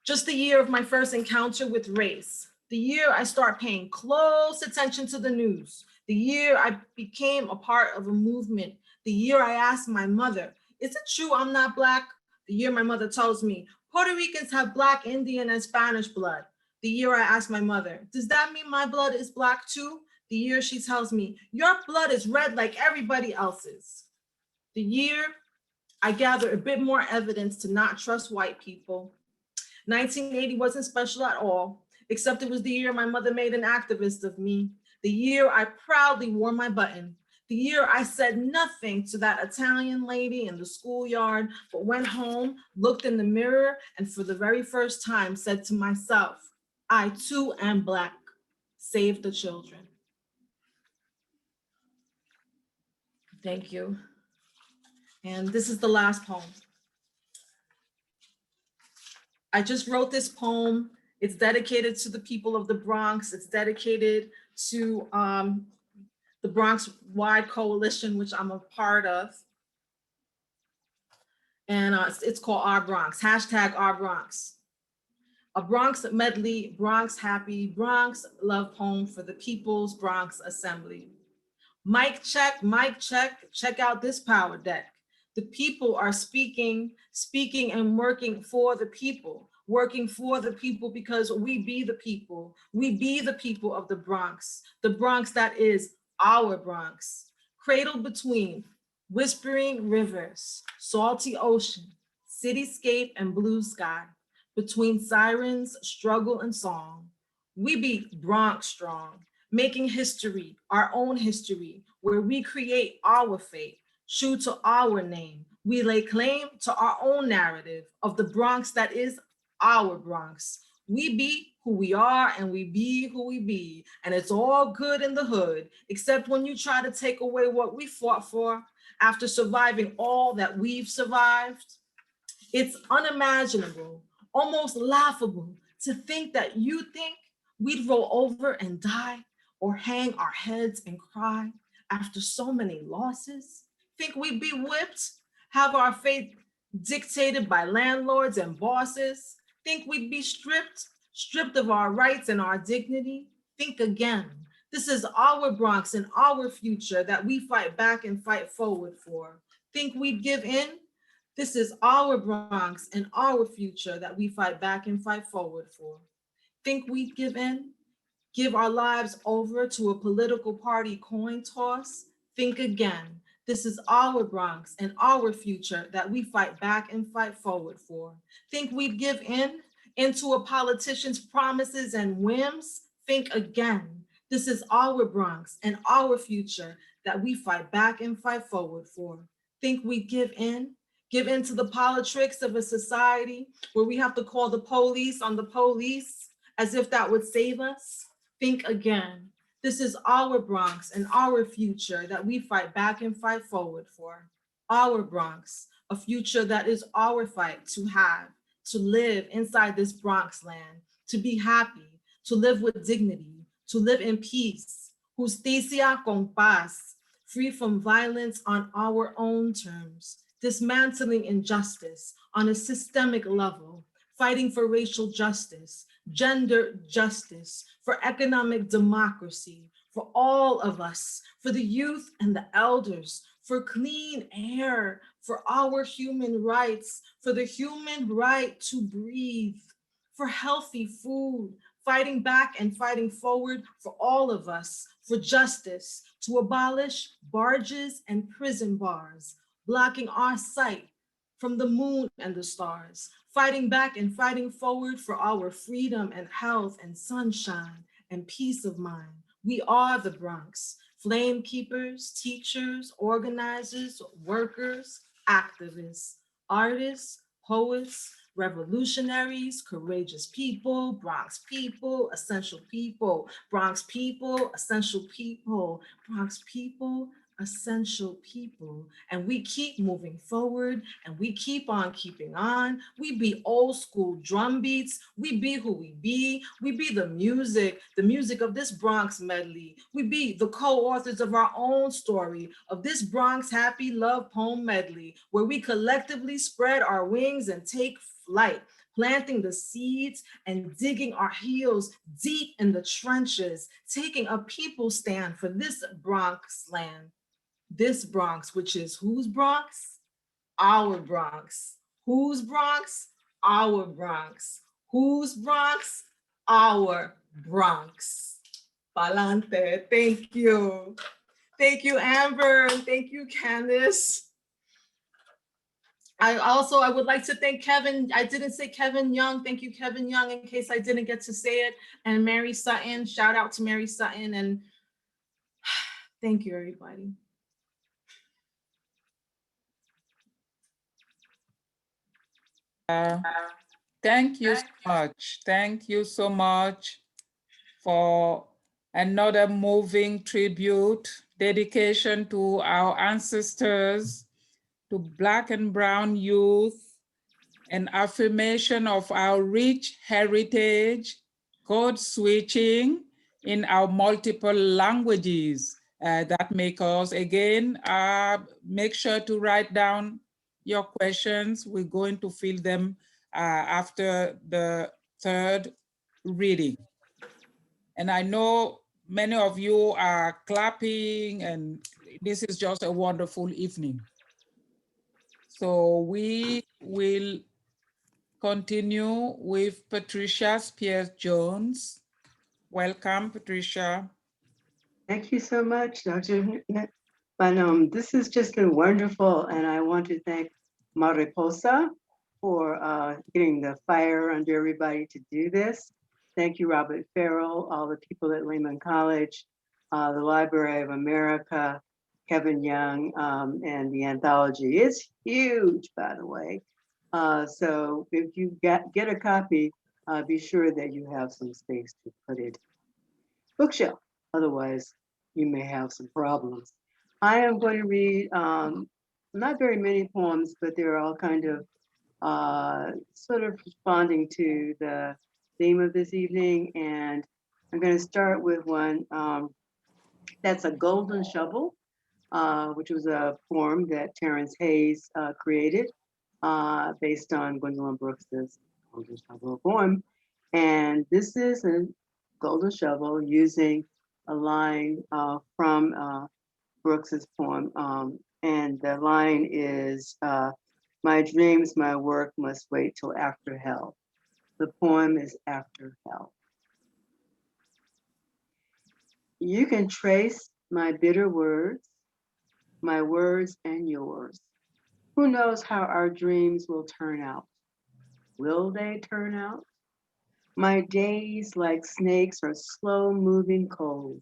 just the year of my first encounter with race, the year I start paying close attention to the news, the year I became a part of a movement, the year I asked my mother, "Is it true I'm not Black?" The year my mother tells me, "Puerto Ricans have Black, Indian, and Spanish blood." The year I asked my mother, "Does that mean my blood is Black too?" The year she tells me, "Your blood is red like everybody else's." The year I gather a bit more evidence to not trust white people. 1980 wasn't special at all, except it was the year my mother made an activist of me, the year I proudly wore my button, the year I said nothing to that Italian lady in the schoolyard, but went home, looked in the mirror, and for the very first time said to myself, "I too am Black. Save the children." Thank you. And this is the last poem. I just wrote this poem. It's dedicated to the people of the Bronx. It's dedicated to the Bronx Wide Coalition, which I'm a part of. And it's called Our Bronx, #OurBronx. A Bronx medley, Bronx happy, Bronx love poem for the People's Bronx Assembly. Mic check, check out this power deck. The people are speaking and working for the people because we be the people. We be the people of the Bronx that is our Bronx. Cradled between whispering rivers, salty ocean, cityscape and blue sky, between sirens, struggle and song. We be Bronx strong, making history, our own history, where we create our fate, true to our name. We lay claim to our own narrative of the Bronx that is our Bronx. We be who we are and we be who we be. And it's all good in the hood, except when you try to take away what we fought for after surviving all that we've survived. It's unimaginable, almost laughable to think that you think we'd roll over and die or hang our heads and cry after so many losses. Think we'd be whipped, have our fate dictated by landlords and bosses. Think we'd be stripped of our rights and our dignity. Think again. This is our Bronx and our future that we fight back and fight forward for. Think we'd give in? This is our Bronx and our future that we fight back and fight forward for. Think we'd give in? Give our lives over to a political party coin toss? Think again. This is our Bronx and our future that we fight back and fight forward for. Think we'd give in into a politician's promises and whims? Think again. This is our Bronx and our future that we fight back and fight forward for. Think we'd give in to the politics of a society where we have to call the police on the police as if that would save us? Think again. This is our Bronx and our future that we fight back and fight forward for. Our Bronx, a future that is our fight to have, to live inside this Bronx land, to be happy, to live with dignity, to live in peace, justicia con paz, free from violence on our own terms, dismantling injustice on a systemic level, fighting for racial justice, gender justice, for economic democracy, for all of us, for the youth and the elders, for clean air, for our human rights, for the human right to breathe, for healthy food, fighting back and fighting forward for all of us, for justice, to abolish barges and prison bars, blocking our sight from the moon and the stars, fighting back and fighting forward for our freedom and health and sunshine and peace of mind. We are the Bronx, flame keepers, teachers, organizers, workers, activists, artists, poets, revolutionaries, courageous people, Bronx people, essential people, Bronx people, essential people, Bronx people, essential people. And we keep moving forward and we keep on keeping on. We be old school drum beats. We be who we be. We be the music of this Bronx medley. We be the co-authors of our own story of this Bronx happy love poem medley, where we collectively spread our wings and take flight, planting the seeds and digging our heels deep in the trenches, taking a people stand for this Bronx land. This Bronx, which is whose Bronx? Our Bronx. Whose Bronx? Our Bronx. Whose Bronx? Our Bronx. Palante, thank you. Thank you, Amber. Thank you, Candice. I would like to thank Kevin. I didn't say Kevin Young. Thank you, Kevin Young, in case I didn't get to say it. And Mary Sutton, shout out to Mary Sutton. And thank you, everybody. Thank you so much. Thank you so much for another moving tribute, dedication to our ancestors, to Black and Brown youth, an affirmation of our rich heritage, code switching in our multiple languages that make us, again, make sure to write down your questions. We're going to fill them after the third reading. And I know many of you are clapping, and this is just a wonderful evening. So we will continue with Patricia Spears Jones. Welcome, Patricia. Thank you so much, Dr. But this has just been wonderful, and I want to thank Mariposa for getting the fire under everybody to do this. Thank you, Robert Farrell, all the people at Lehman College, the Library of America, Kevin Young, and the anthology. It's huge, by the way. So if you get a copy, be sure that you have some space to put it. Bookshelf, otherwise you may have some problems. I am going to read not very many poems, but they're all kind of sort of responding to the theme of this evening. And I'm going to start with one that's a golden shovel, which was a poem that Terrence Hayes created based on Gwendolyn Brooks's Golden Shovel poem. And this is a golden shovel using a line from Brooks's poem. And the line is, my dreams, my work must wait till after hell. The poem is After Hell. You can trace my bitter words, my words and yours. Who knows how our dreams will turn out? Will they turn out? My days like snakes are slow moving cold.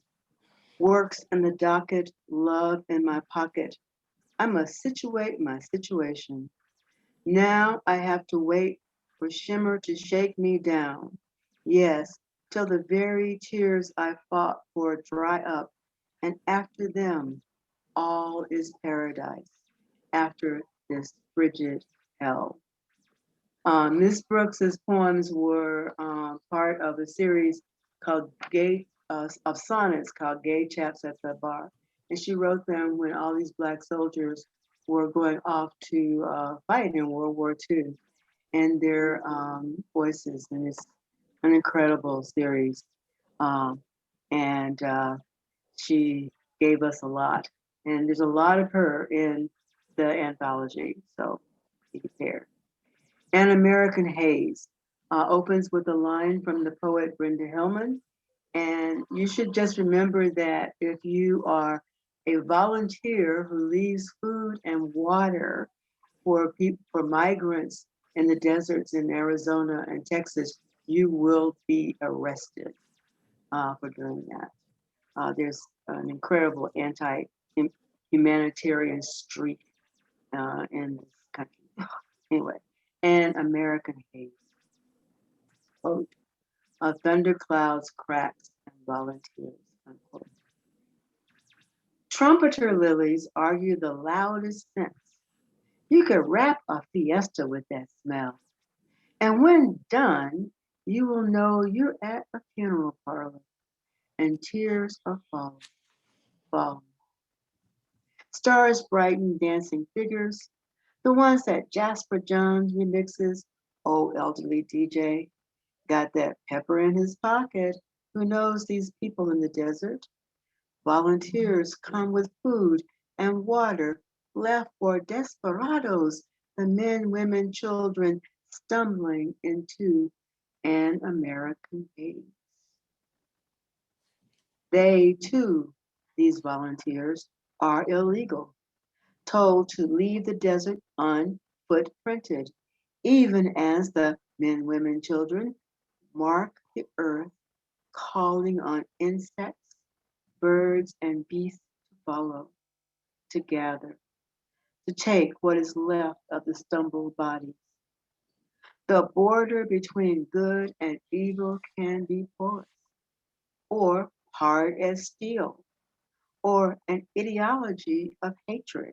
Works in the docket, love in my pocket. I must situate my situation. Now I have to wait for shimmer to shake me down. Yes, till the very tears I fought for dry up, and after them, all is paradise. After this frigid hell. Miss Brooks's poems were part of a series called of sonnets called Gay Chaps at the Bar. And she wrote them when all these Black soldiers were going off to fight in World War II, and their voices. And it's an incredible series. And she gave us a lot. And there's a lot of her in the anthology, so be prepared. An American Haze opens with a line from the poet Brenda Hillman. And you should just remember that if you are a volunteer who leaves food and water for migrants in the deserts in Arizona and Texas, you will be arrested for doing that. There's an incredible anti-humanitarian streak in this country. Anyway, An American Haze. Quote, thunderclouds, cracks, and volunteers, unquote. Trumpeter lilies argue the loudest sense. You could wrap a fiesta with that smell. And when done, you will know you're at a funeral parlor and tears are falling. Stars brighten dancing figures, the ones that Jasper Jones remixes, oh elderly DJ, got that pepper in his pocket. Who knows these people in the desert? Volunteers come with food and water left for desperados, the men, women, children stumbling into an American haze. They too, these volunteers, are illegal, told to leave the desert unfootprinted, even as the men, women, children mark the earth, calling on insects, birds, and beasts to follow, to gather, to take what is left of the stumbled bodies. The border between good and evil can be porous, or hard as steel, or an ideology of hatred.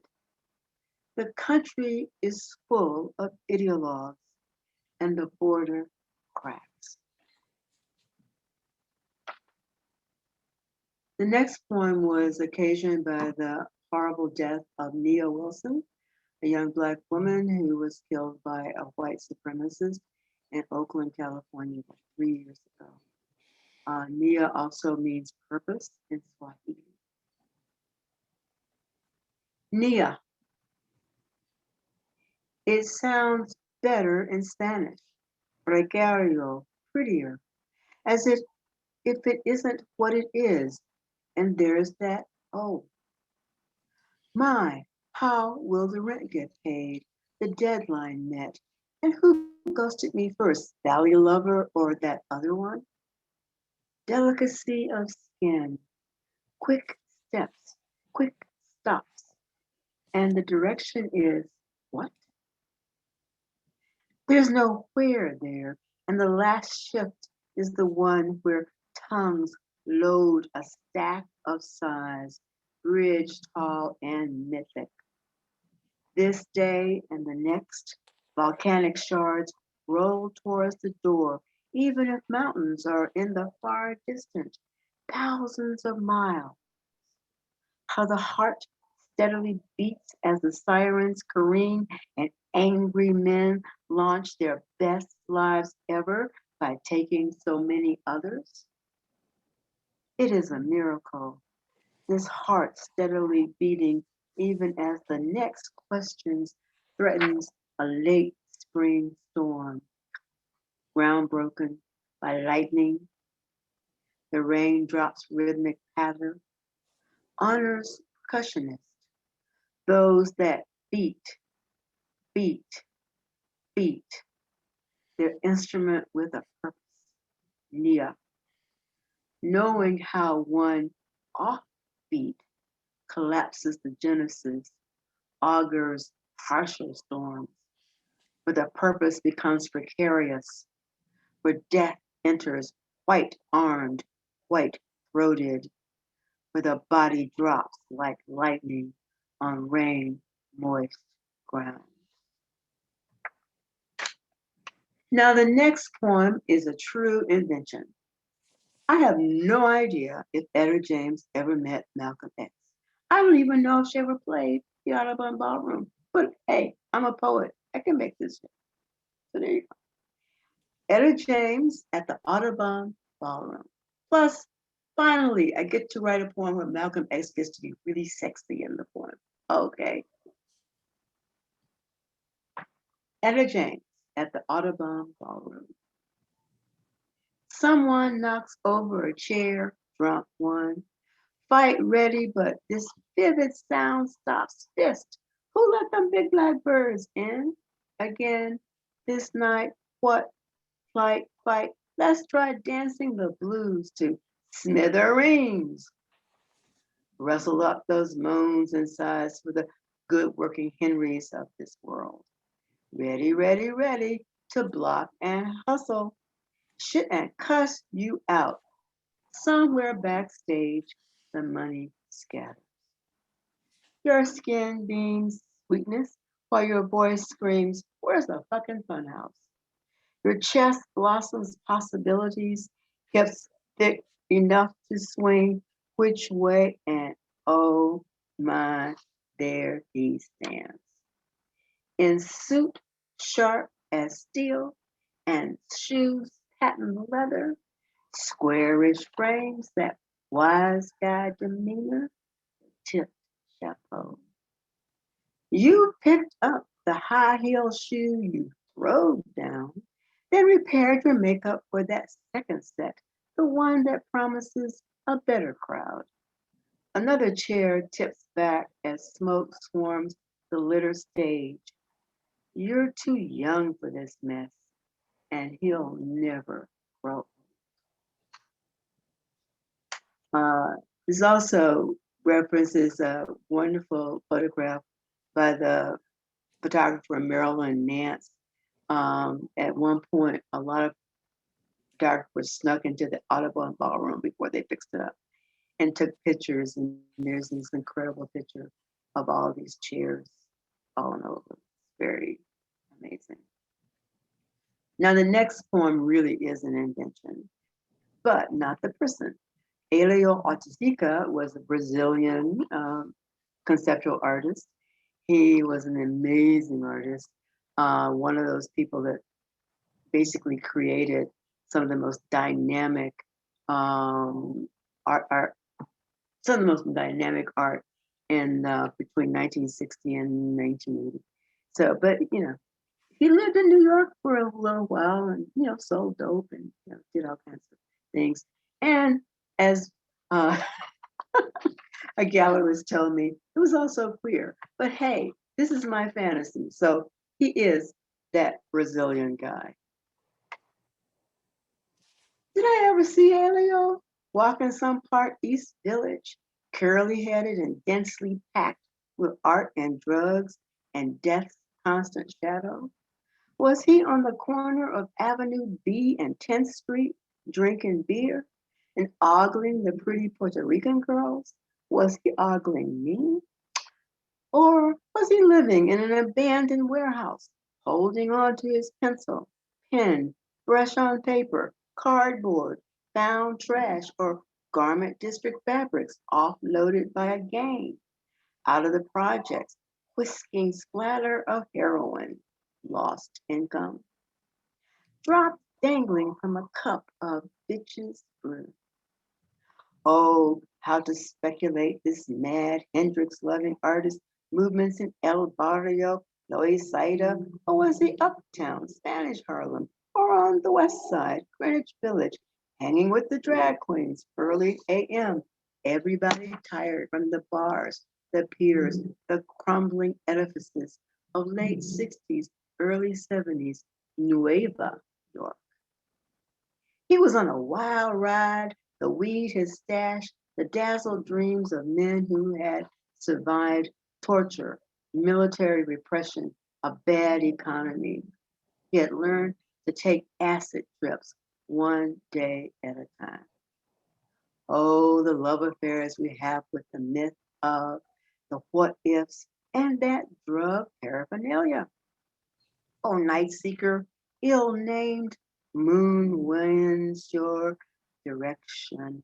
The country is full of ideologues, and the border cracks. The next poem was occasioned by the horrible death of Nia Wilson, a young Black woman who was killed by a white supremacist in Oakland, California, 3 years ago. Nia also means purpose in Swahili. Nia. It sounds better in Spanish, precario, prettier, as if it isn't what it is. And there's that, oh. My, how will the rent get paid? The deadline met. And who ghosted me first, Valley Lover or that other one? Delicacy of skin, quick steps, quick stops. And the direction is what? There's no where there, And the last shift is the one where tongues load a stack of sighs, bridge tall and mythic. This day and the next, volcanic shards roll towards the door, even if mountains are in the far distant, thousands of miles. How the heart steadily beats as the sirens careen and angry men launch their best lives ever by taking so many others. It is a miracle, this heart steadily beating even as the next question threatens a late spring storm. Ground broken by lightning, the raindrops' rhythmic patter honors percussionists, those that beat, beat, beat their instrument with a purpose. Nia, knowing how one offbeat collapses the genesis, augurs harsher storms, where the purpose becomes precarious, where death enters white-armed, white-throated, where the body drops like lightning on rain-moist ground. Now the next poem is a true invention. I have no idea if Etta James ever met Malcolm X. I don't even know if she ever played the Audubon Ballroom. But hey, I'm a poet. I can make this shit. So there you go. Etta James at the Audubon Ballroom. Plus, finally, I get to write a poem where Malcolm X gets to be really sexy in the poem. Okay. Etta James at the Audubon Ballroom. Someone knocks over a chair, drunk one. Fight ready, but this vivid sound stops fist. Who let them big black birds in? Again, this night, what? Flight, fight. Let's try dancing the blues to smithereens. Rustle up those moans and sighs for the good working Henrys of this world. Ready, ready, ready to block and hustle. Shit and cuss you out. Somewhere backstage, the money scatters. Your skin beams sweetness while your voice screams, where's the fucking funhouse? Your chest blossoms possibilities, hips thick enough to swing which way, and oh my, there he stands. In suit sharp as steel and shoes patent leather, squarish frames, that wise guy demeanor, tipped chapeau. You picked up the high heel shoe you throwed down, then repaired your makeup for that second set, the one that promises a better crowd. Another chair tips back as smoke swarms the litter stage. You're too young for this mess, and he'll never grow. This also references a wonderful photograph by the photographer Marilyn Nance. At one point, a lot of photographers snuck into the Audubon Ballroom before they fixed it up and took pictures. And there's this incredible picture of all these chairs all over. It's very amazing. Now, the next poem really is an invention, but not the person. Elio Artistica was a Brazilian conceptual artist. He was an amazing artist, one of those people that basically created some of the most dynamic art, some of the most dynamic art in between 1960 and 1980. So, but you know, he lived in New York for a little while, and you know, sold dope and you know, did all kinds of things. And as a gallerist told me, it was also queer. But hey, this is my fantasy. So he is that Brazilian guy. Did I ever see Elio walking some part East Village, curly-headed and densely packed with art and drugs and death's constant shadow? Was he on the corner of Avenue B and 10th Street drinking beer and ogling the pretty Puerto Rican girls? Was he ogling me? Or was he living in an abandoned warehouse, holding on to his pencil, pen, brush on paper, cardboard, found trash, or garment district fabrics offloaded by a gang out of the projects, whisking splatter of heroin, lost income, drops dangling from a cup of bitches brew? Oh, how to speculate this mad Hendrix-loving artist movements in El Barrio, Loisaida, or was he uptown, Spanish Harlem, or on the west side, Greenwich Village, hanging with the drag queens, early AM, everybody tired from the bars, the piers, the crumbling edifices of late 60s, early 70s, Nueva York. He was on a wild ride, the weed his stash, the dazzled dreams of men who had survived torture, military repression, a bad economy. He had learned to take acid trips one day at a time. Oh, the love affairs we have with the myth of the what ifs and that drug paraphernalia. Oh, night seeker, ill named, moon winds your direction.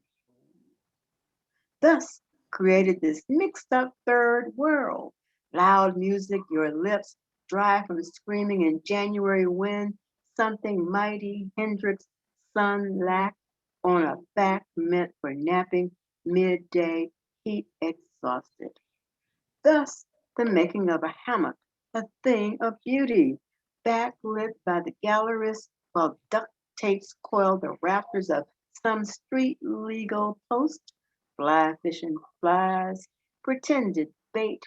Thus created this mixed up third world. Loud music, your lips dry from screaming in January wind, something mighty Hendrix sun lack on a back meant for napping midday, heat exhausted. Thus the making of a hammock, a thing of beauty, backlit by the gallerist while duct tapes coil the rafters of some street legal post, fly fishing flies, pretended bait,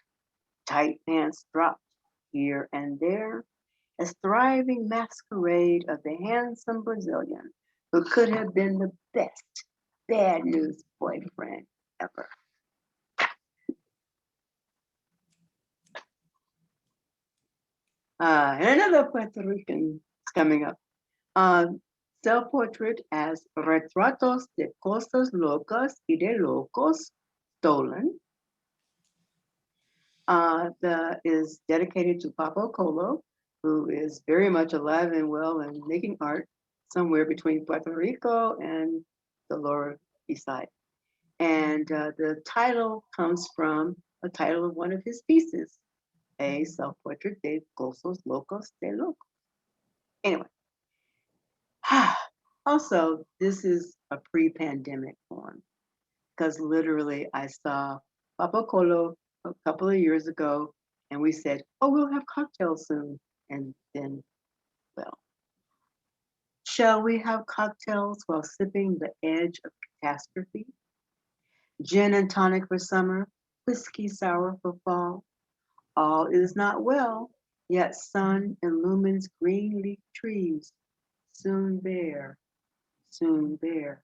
tight pants dropped here and there, a thriving masquerade of the handsome Brazilian who could have been the best bad news boyfriend ever. And another Puerto Rican is coming up. Self-portrait as Retratos de Cosas Locas y de Locos Stolen. Is dedicated to Papo Colo, who is very much alive and well and making art somewhere between Puerto Rico and the Lower East Side. And the title comes from a title of one of his pieces, a self-portrait de Cosas Locos de Locos. Anyway, also, this is a pre-pandemic poem because literally I saw Papa Colo a couple of years ago and we said, oh, we'll have cocktails soon. And then, well, shall we have cocktails while sipping the edge of catastrophe? Gin and tonic for summer, whiskey sour for fall. All is not well, yet sun illumines green leaf trees, soon bare, soon bare.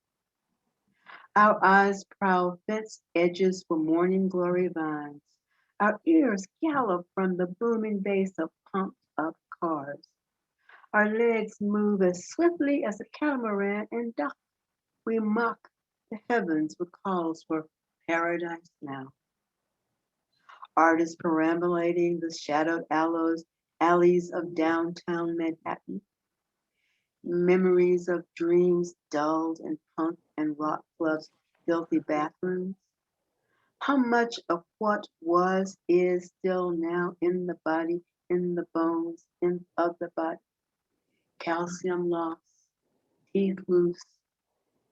Our eyes prowl fence edges for morning glory vines. Our ears gallop from the booming bass of pumped up cars. Our legs move as swiftly as a catamaran and duck. We mock the heavens with calls for paradise now. Artists perambulating the shadowed alleys of downtown Manhattan. Memories of dreams dulled in punk and rock clubs' filthy bathrooms. How much of what was is still now in the body, in the bones, of the body. Calcium loss, teeth loose,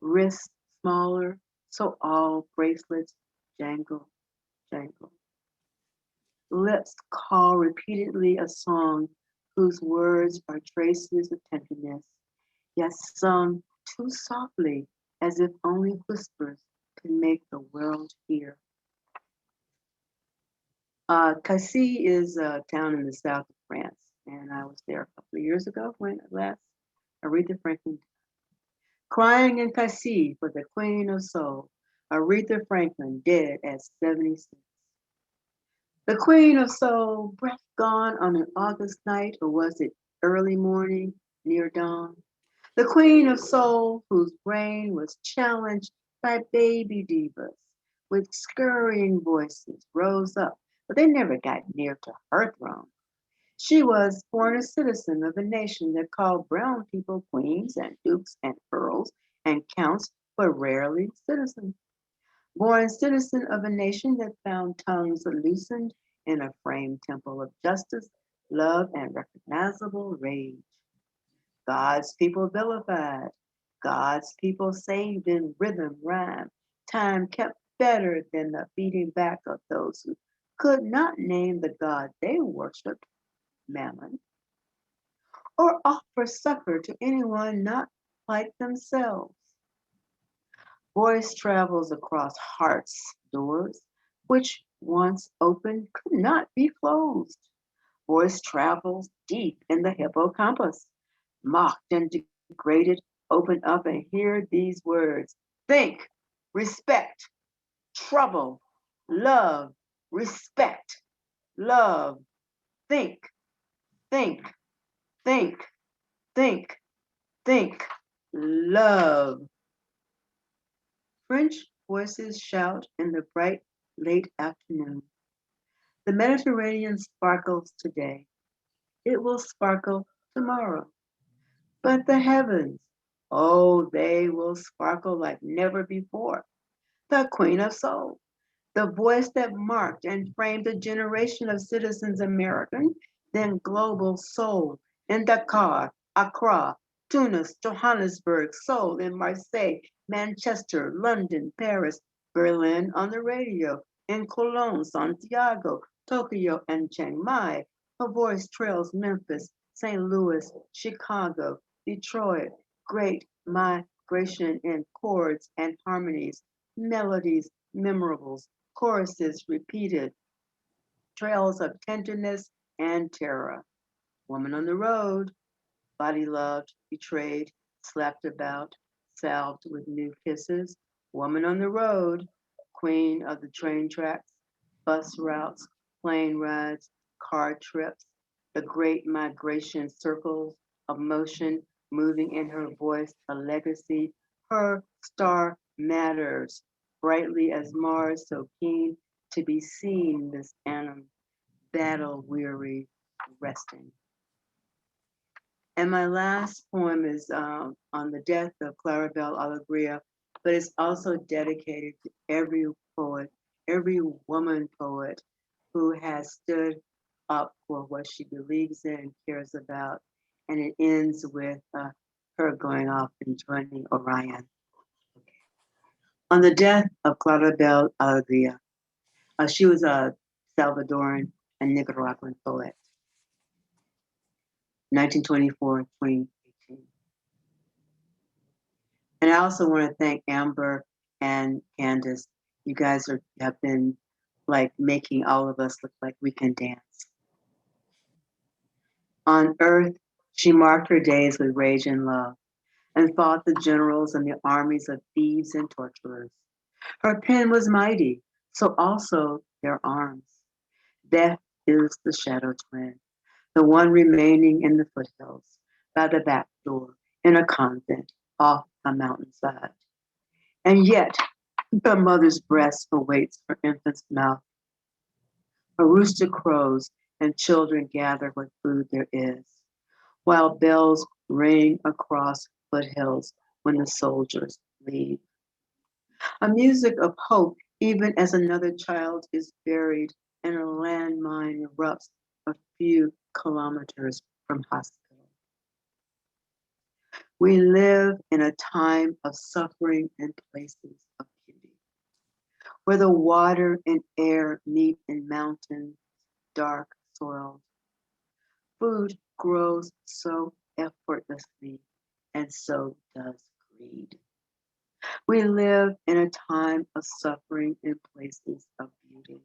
wrists smaller, so all bracelets jangle, jangle. Lips call repeatedly a song whose words are traces of tenderness, yet sung too softly as if only whispers could make the world hear. Cassis is a town in the south of France, and I was there a couple of years ago when last Aretha Franklin. Crying in Cassis for the Queen of Soul, Aretha Franklin dead at 76. The Queen of Soul, breath gone on an August night, or was it early morning, near dawn. The queen of soul, whose brain was challenged by baby divas with scurrying voices, rose up, but they never got near to her throne. She was born a citizen of a nation that called brown people queens and dukes and earls and counts, but rarely citizens. Born citizen of a nation that found tongues loosened in a framed temple of justice, love, and recognizable rage. God's people vilified, God's people saved in rhythm, rhyme, time kept better than the beating back of those who could not name the God they worshiped, Mammon, or offer succor to anyone not like themselves. Voice travels across hearts' doors, which once opened could not be closed. Voice travels deep in the hippocampus, mocked and degraded. Open up and hear these words: think, respect, trouble, love, respect, love, think, think, think, think, think, love. French voices shout in the bright late afternoon. The Mediterranean sparkles today. It will sparkle tomorrow. But the heavens, oh, they will sparkle like never before. The Queen of Soul, the voice that marked and framed a generation of citizens, American, then global soul in Dakar, Accra, Tunis, Johannesburg, Seoul in Marseille, Manchester, London, Paris, Berlin on the radio, in Cologne, Santiago, Tokyo, and Chiang Mai. Her voice trails Memphis, St. Louis, Chicago, Detroit, great migration in chords and harmonies, melodies, memorables, choruses repeated, trails of tenderness and terror. Woman on the road, body loved, betrayed, slapped about, salved with new kisses. Woman on the road, queen of the train tracks, bus routes, plane rides, car trips, the great migration circles of motion moving in her voice, a legacy. Her star matters brightly as Mars, so keen to be seen, this annum, battle weary, resting. And my last poem is on the death of Claribel Alegria, but it's also dedicated to every poet, every woman poet who has stood up for what she believes in and cares about. And it ends with her going off and joining Orion. On the death of Claribel Alegria, she was a Salvadoran and Nicaraguan poet, 1924-2018. And I also want to thank Amber and Candace. You guys have been like making all of us look like we can dance. On earth, she marked her days with rage and love and fought the generals and the armies of thieves and torturers. Her pen was mighty, so also their arms. Death is the shadow twin, the one remaining in the foothills, by the back door, in a convent, off a mountainside. And yet, the mother's breast awaits her infant's mouth. A rooster crows and children gather what food there is, while bells ring across foothills when the soldiers leave. A music of hope, even as another child is buried and a landmine erupts a few kilometers from hospital. We live in a time of suffering and places of beauty, where the water and air meet in mountains, dark soil. Food grows so effortlessly, and so does greed. We live in a time of suffering in places of beauty,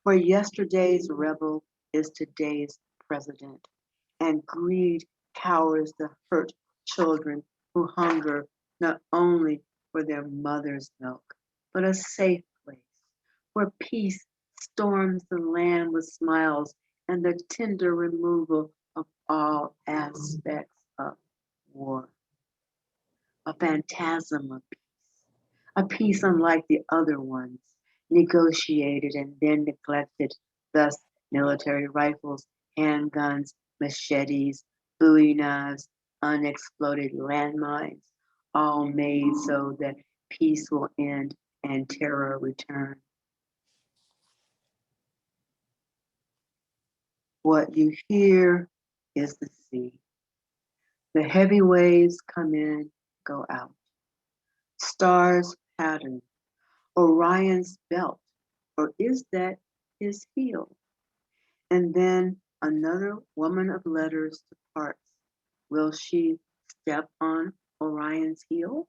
where yesterday's rebel is today's president, and greed cowers the hurt children who hunger not only for their mother's milk, but a safe place where peace storms the land with smiles and the tender removal of all aspects of war. A phantasm of peace, a peace unlike the other ones, negotiated and then neglected, thus military rifles, handguns, machetes, Bowie knives, unexploded landmines, all made so that peace will end and terror return. What you hear is the sea. The heavy waves come in, go out. Stars pattern, Orion's belt, or is that his heel? And then another woman of letters departs. Will she step on Orion's heel?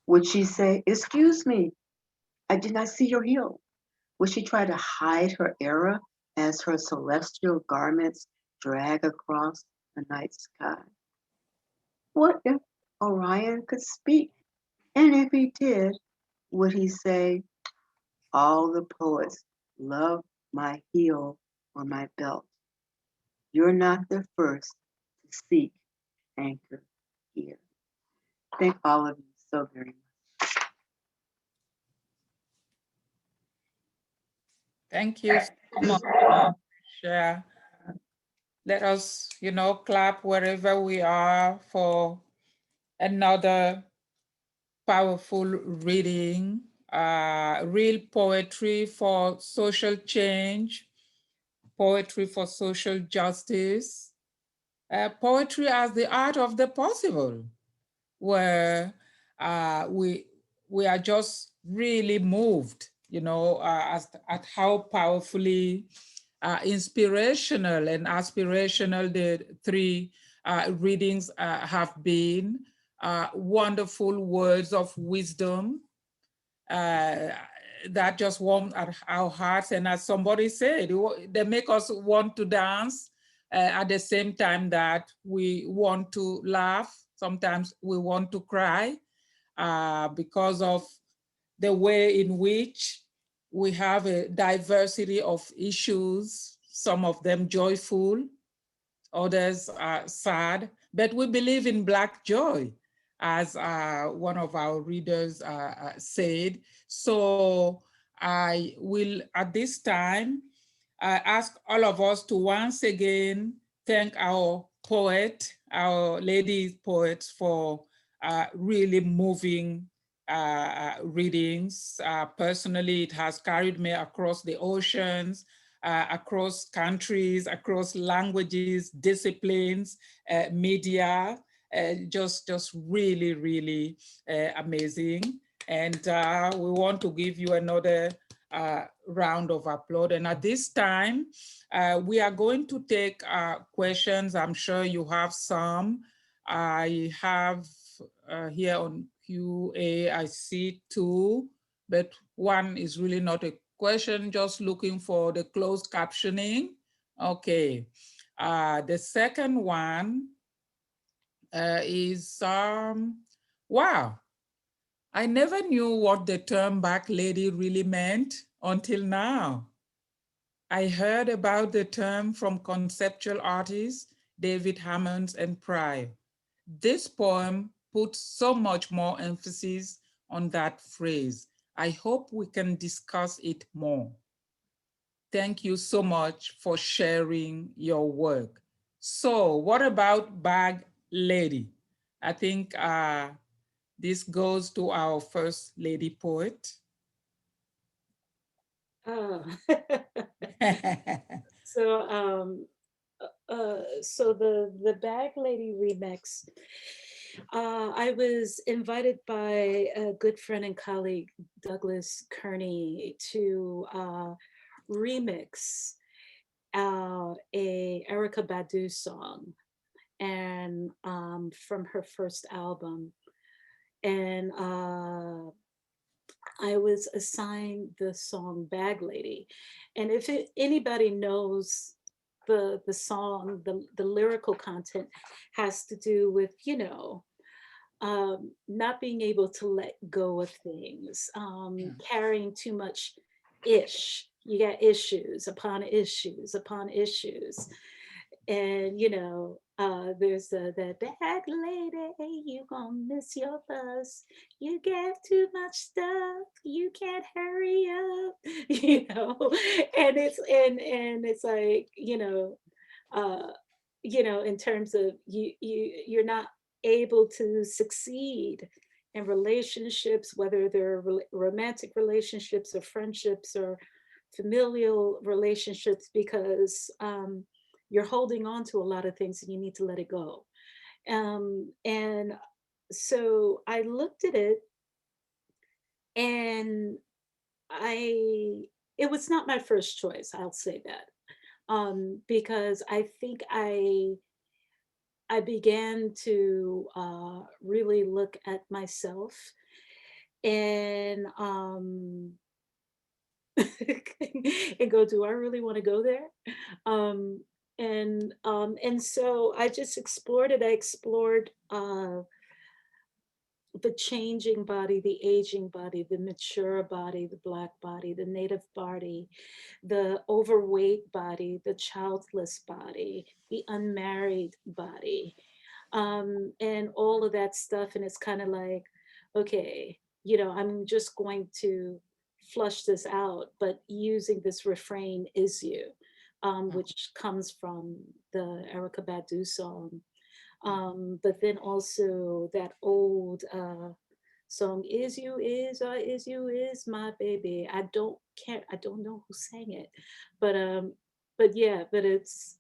Would she say, "Excuse me, I did not see your heel"? Would she try to hide her error as her celestial garments drag across the night sky? What if Orion could speak? And if he did, would he say, "All the poets love my heel or my belt. You're not the first to seek anchor here"? Thank all of you so very much. Thank you so much, Patricia. Let us, clap wherever we are for another powerful reading, real poetry for social change, poetry for social justice, poetry as the art of the possible, where we are just really moved, at how powerfully inspirational and aspirational the three readings have been. Wonderful words of wisdom that just warm our hearts. And as somebody said, they make us want to dance at the same time that we want to laugh. Sometimes we want to cry because of the way in which we have a diversity of issues, some of them joyful, others are sad, but we believe in Black joy, as one of our readers said. So I will, at this time, ask all of us to once again thank our poet, our lady poets, for really moving readings. Personally, it has carried me across the oceans, across countries, across languages, disciplines, media, just really, really amazing. And we want to give you another round of applause. And at this time, we are going to take questions. I'm sure you have some. I have here on QA, I see two, but one is really not a question, just looking for the closed captioning. Okay, the second one is, wow, I never knew what the term back lady really meant until now. I heard about the term from conceptual artists, David Hammons and Pryor. This poem puts so much more emphasis on that phrase. I hope we can discuss it more. Thank you so much for sharing your work. So what about Bag Lady? I think this goes to our first lady poet. Oh. So the Bag Lady remix, I was invited by a good friend and colleague, Douglas Kearney, to remix a Erykah Badu song, and from her first album. And I was assigned the song Bag Lady. And if anybody knows the song, the lyrical content has to do with, not being able to let go of things, carrying too much ish. You got issues upon issues upon issues. and there's the bag lady, you gonna miss your bus. You get too much stuff, you can't hurry up, and it's like, in terms of you're not able to succeed in relationships, whether they're romantic relationships or friendships or familial relationships, because you're holding on to a lot of things and you need to let it go. And so I looked at it, and it was not my first choice, I'll say that. Because I think I began to really look at myself, and and go, do I really want to go there? And so I just explored it. I explored the changing body, the aging body, the mature body, the Black body, the Native body, the overweight body, the childless body, the unmarried body, and all of that stuff. And it's kind of like, okay, I'm just going to flush this out, but using this refrain, is you, which comes from the Erica Badu song. But then also that old song, is you is my baby. I don't know who sang it, but yeah, but it's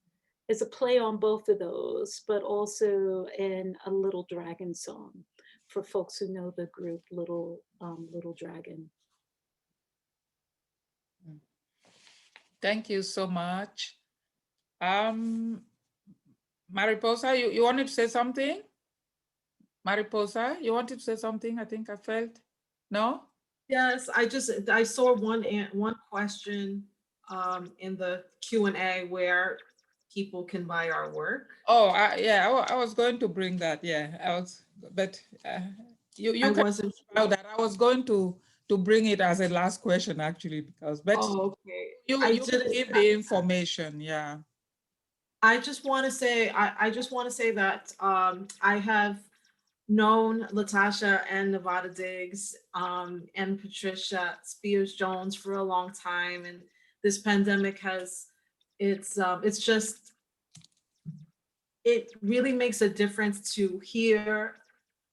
a play on both of those, but also in a Little Dragon song, for folks who know the group Little Dragon. Thank you so much. Mariposa, you wanted to say something? Mariposa, you wanted to say something? I think I felt. No? Yes, I saw one question in the Q&A where people can buy our work. Oh, yeah, I was going to bring that. Yeah, but you I can wasn't about that. I was going to bring it as a last question, actually, but Oh, okay. you can give the information. Yeah. I just want to say that I have known LaTasha and Nevada Diggs and Patricia Spears Jones for a long time, and this pandemic it really makes a difference to hear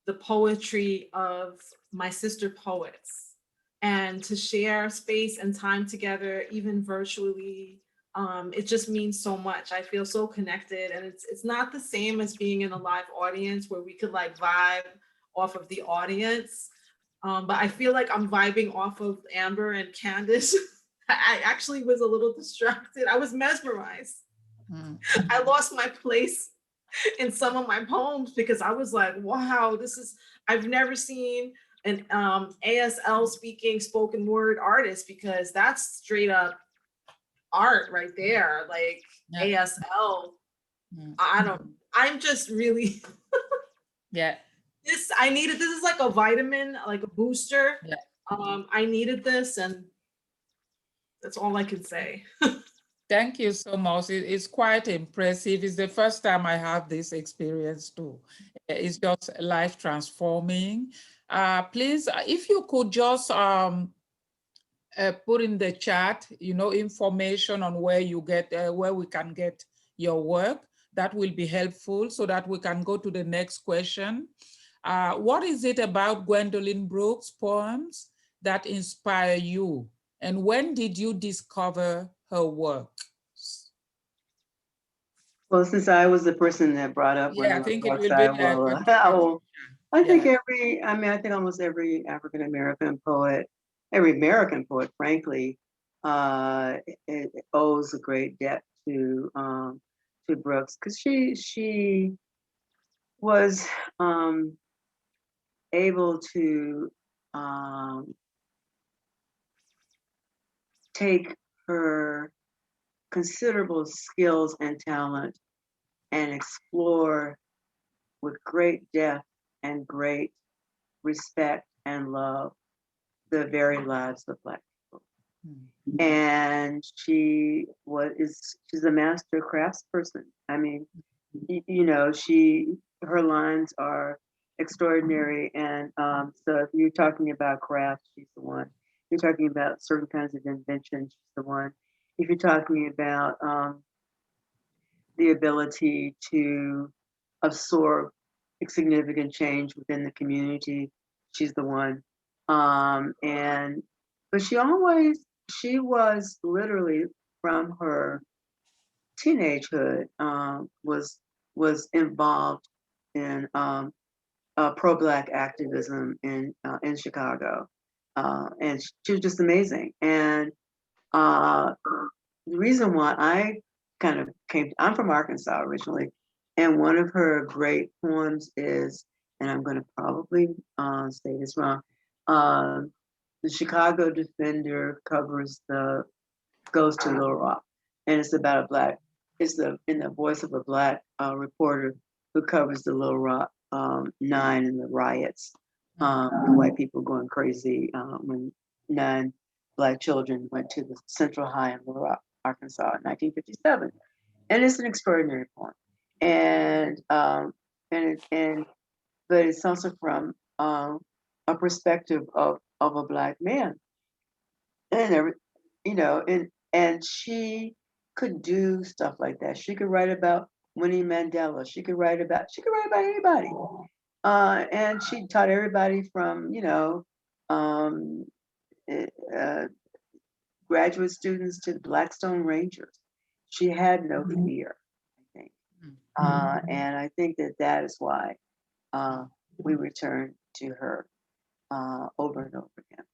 the poetry of my sister poets and to share space and time together, even virtually. It just means so much. I feel so connected, and it's not the same as being in a live audience where we could like vibe off of the audience. But I feel like I'm vibing off of Amber and Candace. I actually was a little distracted. I was mesmerized. I lost my place in some of my poems because I was like, wow, I've never seen an ASL speaking spoken word artist, because that's straight up art right there. Like ASL, I'm just really, this is like a vitamin, like a booster. I needed this, and that's all I can say. Thank you so much. It's quite impressive. It's the first time I have this experience too. It's just life transforming. Please, if you could just put in the chat, information on where you get, where we can get your work. That will be helpful so that we can go to the next question. What is it about Gwendolyn Brooks' poems that inspire you? And when did you discover her work? Well, since I was the person that brought up I think it will be I think almost every African American poet, every American poet, frankly, it owes a great debt to Brooks, because she was able to take her considerable skills and talent and explore with great depth and great respect and love the very lives of Black people. And she's a master craftsperson. I mean, you know, her lines are extraordinary. And so if you're talking about craft, she's the one. If you're talking about certain kinds of invention, she's the one. If you're talking about the ability to absorb significant change within the community, she's the one. But she was literally from her teenagehood was involved in pro-Black activism in Chicago, and she was just amazing. And the reason why I kind of I'm from Arkansas originally, and one of her great poems is, and I'm going to probably say this wrong, the Chicago Defender goes to Little Rock, and it's about in the voice of a Black reporter who covers the Little Rock 9 and the riots, the white people going crazy when 9 Black children went to the Central High in Little Rock, Arkansas in 1957, and it's an extraordinary poem, but it's also from a perspective of a Black man, and and she could do stuff like that. She could write about Winnie Mandela. She could write about anybody, and she taught everybody from graduate students to Blackstone Rangers. She had no fear, I think, and I think that is why we return to her over and over again.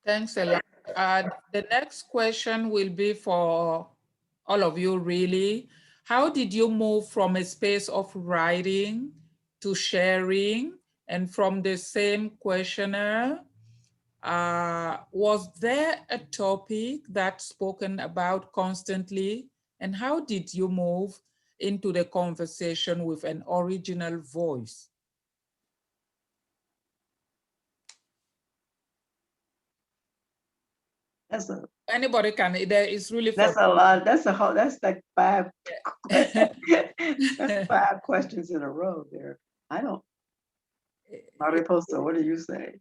Thanks a lot. The next question will be for all of you, really. How did you move from a space of writing to sharing? And from the same questioner, was there a topic that's spoken about constantly? And how did you move into the conversation with an original voice? Anybody can, it's really that's a lot. That's like 5 that's 5 questions in a row there. I don't. Mariposa, what do you say?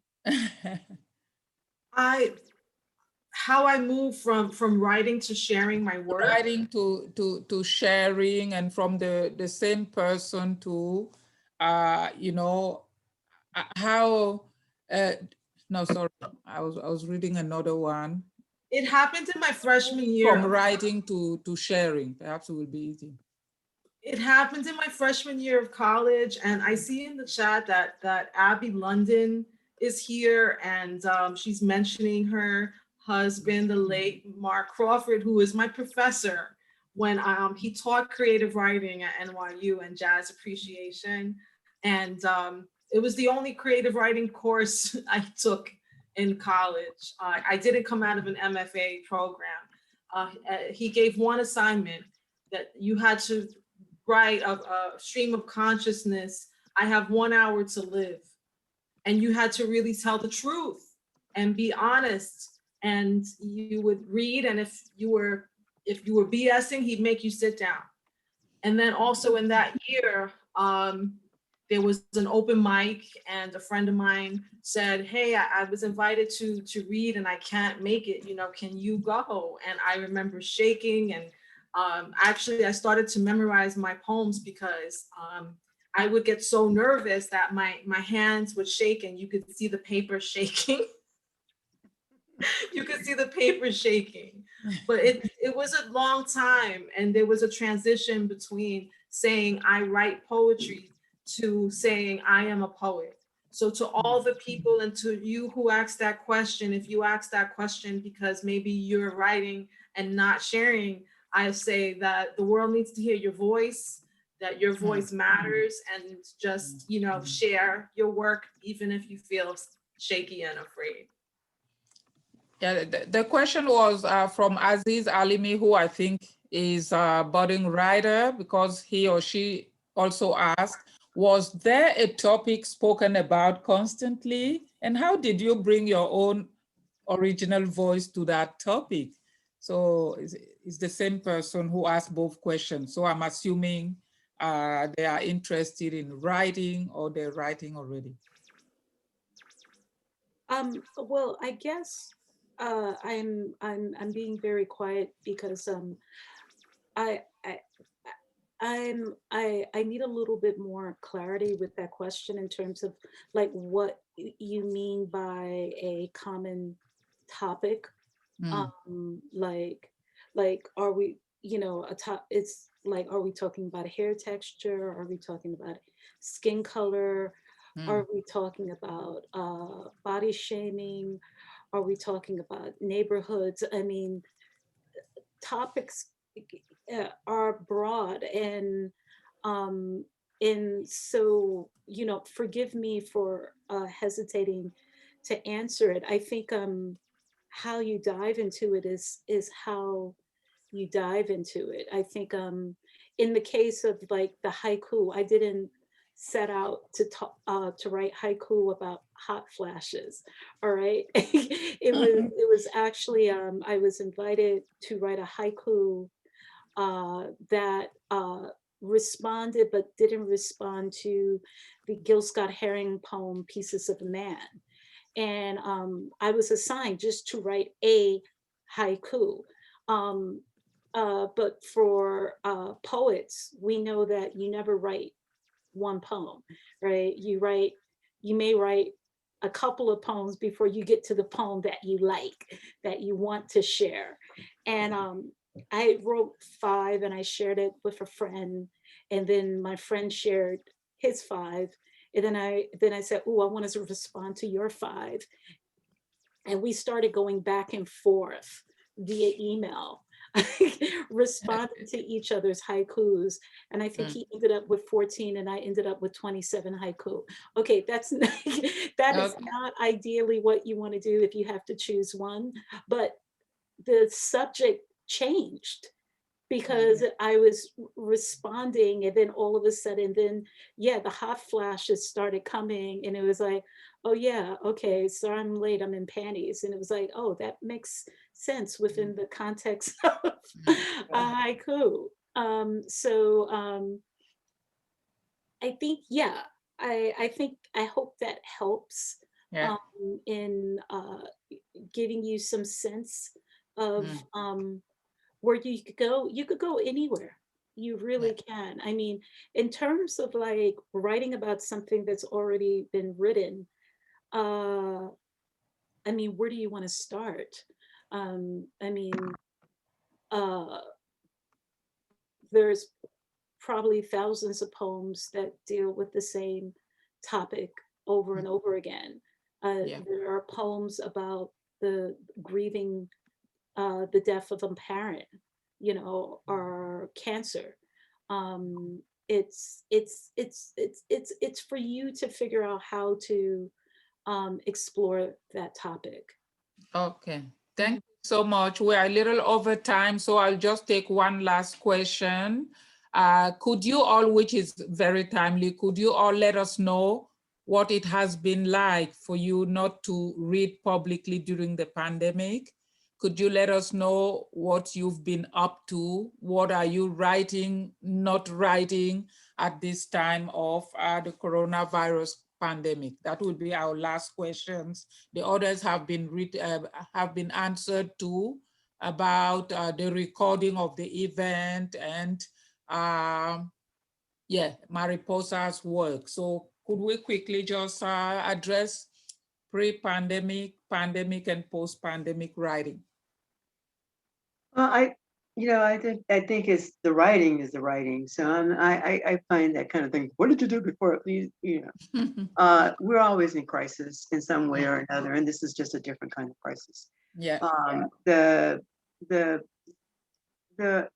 How I move from writing to sharing my work. Writing to sharing, and from the same person to how no, sorry, I was reading another one. It happened in my freshman year. From writing to sharing, perhaps it will be easy. It happened in my freshman year of college, and I see in the chat that Abby London is here, and she's mentioning her husband, the late Mark Crawford, who is my professor when he taught creative writing at NYU and jazz appreciation. And it was the only creative writing course I took in college. I didn't come out of an MFA program. He gave one assignment that you had to write a stream of consciousness. I have 1 hour to live. And you had to really tell the truth and be honest. And you would read, and if you were BSing, he'd make you sit down. And then also in that year, there was an open mic, and a friend of mine said, hey, I was invited to read and I can't make it, can you go? And I remember shaking, and actually I started to memorize my poems because I would get so nervous that my hands would shake, and you could see the paper shaking. You could see the paper shaking. But it was a long time, and there was a transition between saying I write poetry to saying I am a poet. So to all the people and to you who asked that question, if you asked that question because maybe you're writing and not sharing, I say that the world needs to hear your voice, that your voice matters, and just, share your work, even if you feel shaky and afraid. Yeah, the question was from Aziz Alimi, who I think is a budding writer, because he or she also asked, was there a topic spoken about constantly? And how did you bring your own original voice to that topic. So it's the same person who asked both questions. So I'm assuming they are interested in writing or they're writing already. Well, I guess I'm being very quiet because I I need a little bit more clarity with that question in terms of like what you mean by a common topic. Like are we, you know, a top, it's like, are we talking about hair texture? Are we talking about skin color? Are we talking about body shaming? Are we talking about neighborhoods? I mean, topics are broad, um and so, you know, forgive me for hesitating to answer it. I think how you dive into it is how you dive into it. I think in the case of like the haiku, I didn't set out to talk to write haiku about hot flashes. All right. It was actually I was invited to write a haiku that responded but didn't respond to the Gil Scott Heron poem Pieces of a Man. And I was assigned just to write a haiku. Um, but for poets, we know that you never write one poem, right? You may write a couple of poems before you get to the poem that you like, that you want to share. And I wrote 5 and I shared it with a friend. And then my friend shared his 5. And then I said, oh, I want to respond to your 5. And we started going back and forth via email, responding to each other's haikus. And I think he ended up with 14 and I ended up with 27 haiku. Okay, that's not, that is not ideally what you want to do if you have to choose one, but the subject changed because I was responding, and then all of a sudden, then yeah, the hot flashes started coming, and it was like, oh yeah, okay, so I'm late, I'm in panties, and it was like, oh, that makes sense within the context of a haiku. So I think, yeah, I think, I hope that helps in giving you some sense of where you could go anywhere. You really can. I mean, in terms of like writing about something that's already been written, I mean, where do you want to start? I mean, uh, there's probably thousands of poems that deal with the same topic over and over again. There are poems about the grieving the death of a parent, you know, or cancer. It's for you to figure out how to explore that topic. Okay, thank you so much. We are a little over time, so I'll just take one last question. Could you all, which is very timely, could you all let us know what it has been like for you not to read publicly during the pandemic? Could you let us know what you've been up to? What are you writing, not writing at this time of the coronavirus pandemic? That would be our last questions. The others have been answered too, about the recording of the event and yeah, Mariposa's work. So could we quickly just address pre-pandemic, pandemic, and post-pandemic writing? Well, I think it's the writing is the writing. So I find that kind of thing. What did you do before? We're always in crisis in some way or another, and this is just a different kind of crisis. Yeah. The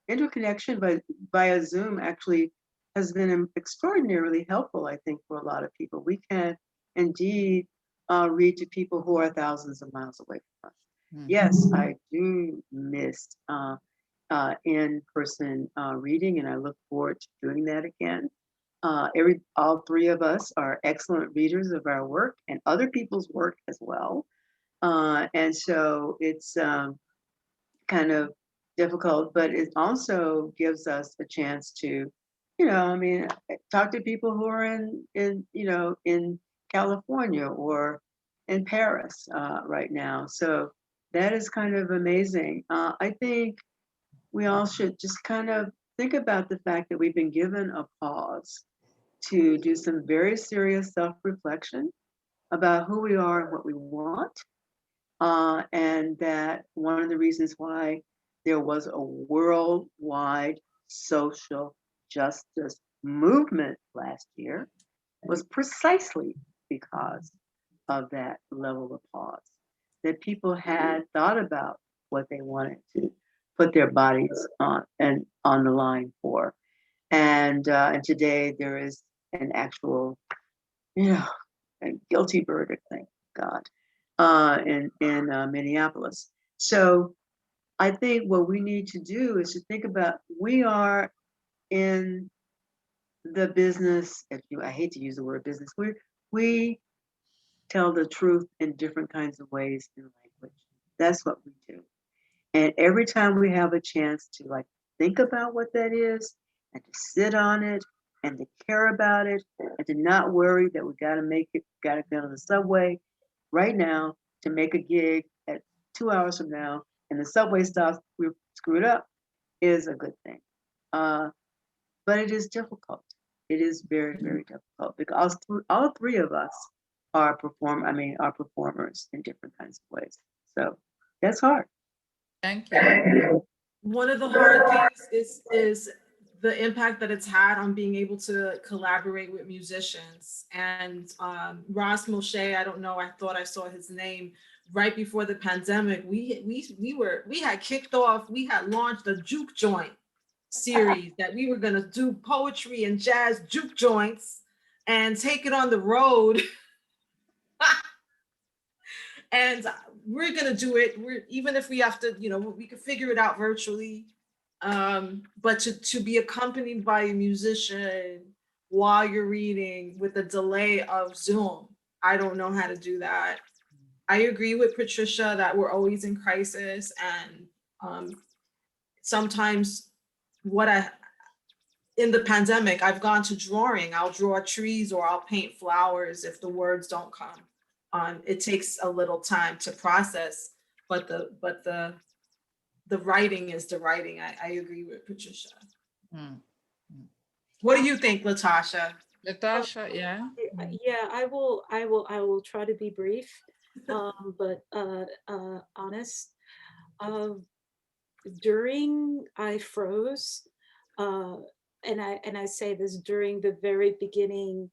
interconnection via Zoom actually has been extraordinarily helpful, I think, for a lot of people. We can indeed read to people who are thousands of miles away from us. Yes, I do miss in-person reading, and I look forward to doing that again. All 3 of us are excellent readers of our work and other people's work as well. And so it's kind of difficult, but it also gives us a chance to, I mean, talk to people who are in California or in Paris right now. So that is kind of amazing. I think we all should just kind of think about the fact that we've been given a pause to do some very serious self-reflection about who we are and what we want. And that one of the reasons why there was a worldwide social justice movement last year was precisely because of that level of pause, that people had thought about what they wanted to put their bodies on the line for. And today there is an actual, a guilty verdict, thank God, in Minneapolis. So I think what we need to do is to think about, we are in the business, I hate to use the word business, we tell the truth in different kinds of ways in language. That's what we do. And every time we have a chance to think about what that is and to sit on it and to care about it and to not worry that we got to get on the subway right now to make a gig at 2 hours from now and the subway stops, we're screwed up, is a good thing. But it is difficult. It is very, very difficult because all three of us are performers in different kinds of ways. So that's hard. Thank you. One of the hard things is the impact that it's had on being able to collaborate with musicians. And Ross Moshe, I don't know, I thought I saw his name right before the pandemic. We had kicked off, we had launched a juke joint series that we were gonna do poetry and jazz juke joints and take it on the road. And we're gonna do it. Even if we have to, we could figure it out virtually. But to be accompanied by a musician while you're reading with the delay of Zoom, I don't know how to do that. I agree with Patricia that we're always in crisis, and sometimes in the pandemic, I've gone to drawing. I'll draw trees or I'll paint flowers if the words don't come. It takes a little time to process, but the writing is the writing. I agree with Patricia. What do you think, LaTasha? LaTasha, yeah. Yeah, I will try to be brief, but honest. During I froze, and I say this during the very beginning,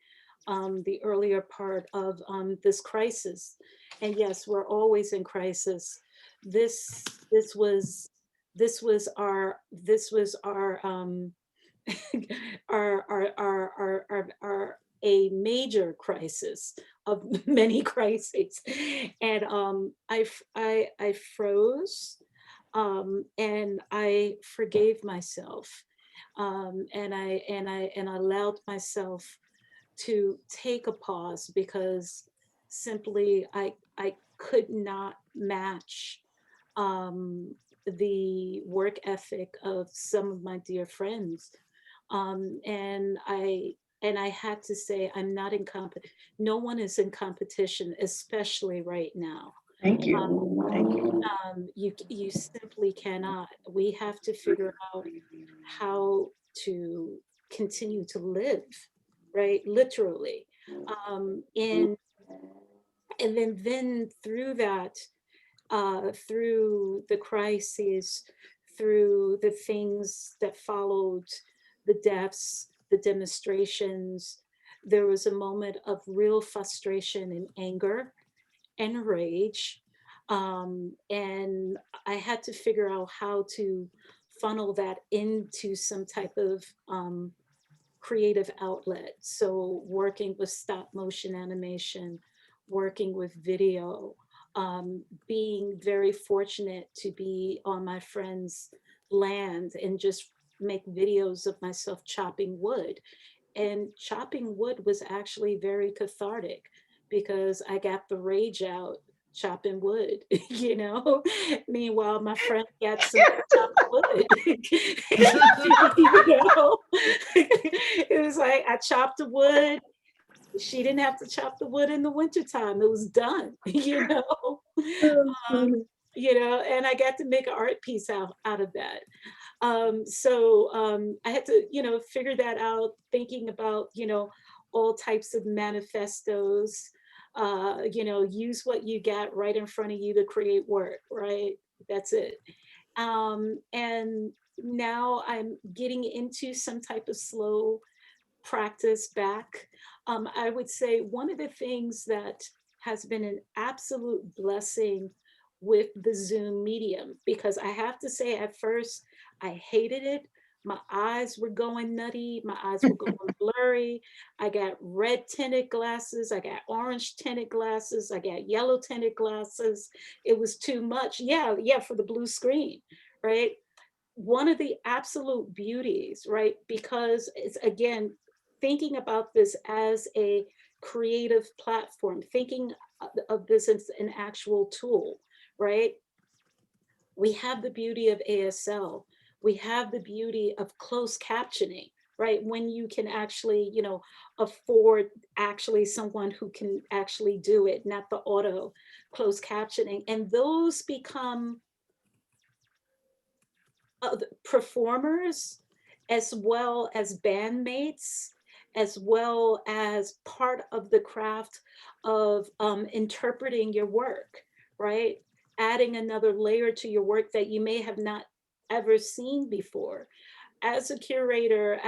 the earlier part of this crisis, and yes, we're always in crisis. This was our our a major crisis of many crises, and I froze, and I forgave myself, and I allowed myself to take a pause because simply I could not match the work ethic of some of my dear friends, and I had to say I'm not in no one is in competition, especially right now. Thank you. Thank you. You simply cannot. We have to figure out how to continue to live, right? Literally. And then through that, through the crises, through the things that followed, the deaths, the demonstrations, there was a moment of real frustration and anger and rage. And I had to figure out how to funnel that into some type of creative outlet. So working with stop motion animation, working with video, being very fortunate to be on my friend's land and just make videos of myself chopping wood. And chopping wood was actually very cathartic because I got the rage out chopping wood, you know. Meanwhile, my friend got some chopped wood. You know, it was like I chopped the wood. She didn't have to chop the wood in the wintertime. It was done, you know. You know, and I got to make an art piece out of that. I had to, you know, figure that out, thinking about, you know, all types of manifestos, you know, use what you got right in front of you to create work, right? That's it. And now I'm getting into some type of slow practice back. I would say one of the things that has been an absolute blessing with the Zoom medium, because I have to say at first I hated it. My eyes were going nutty. My eyes were going blurry. I got red tinted glasses. I got orange tinted glasses. I got yellow tinted glasses. It was too much. Yeah, for the blue screen, right? One of the absolute beauties, right? Because it's, again, thinking about this as a creative platform, thinking of this as an actual tool, right? We have the beauty of ASL. We have the beauty of closed captioning, right? When you can actually, you know, afford actually someone who can actually do it, not the auto closed captioning. And those become performers as well as bandmates, as well as part of the craft of interpreting your work, right? Adding another layer to your work that you may have not ever seen before. As a curator,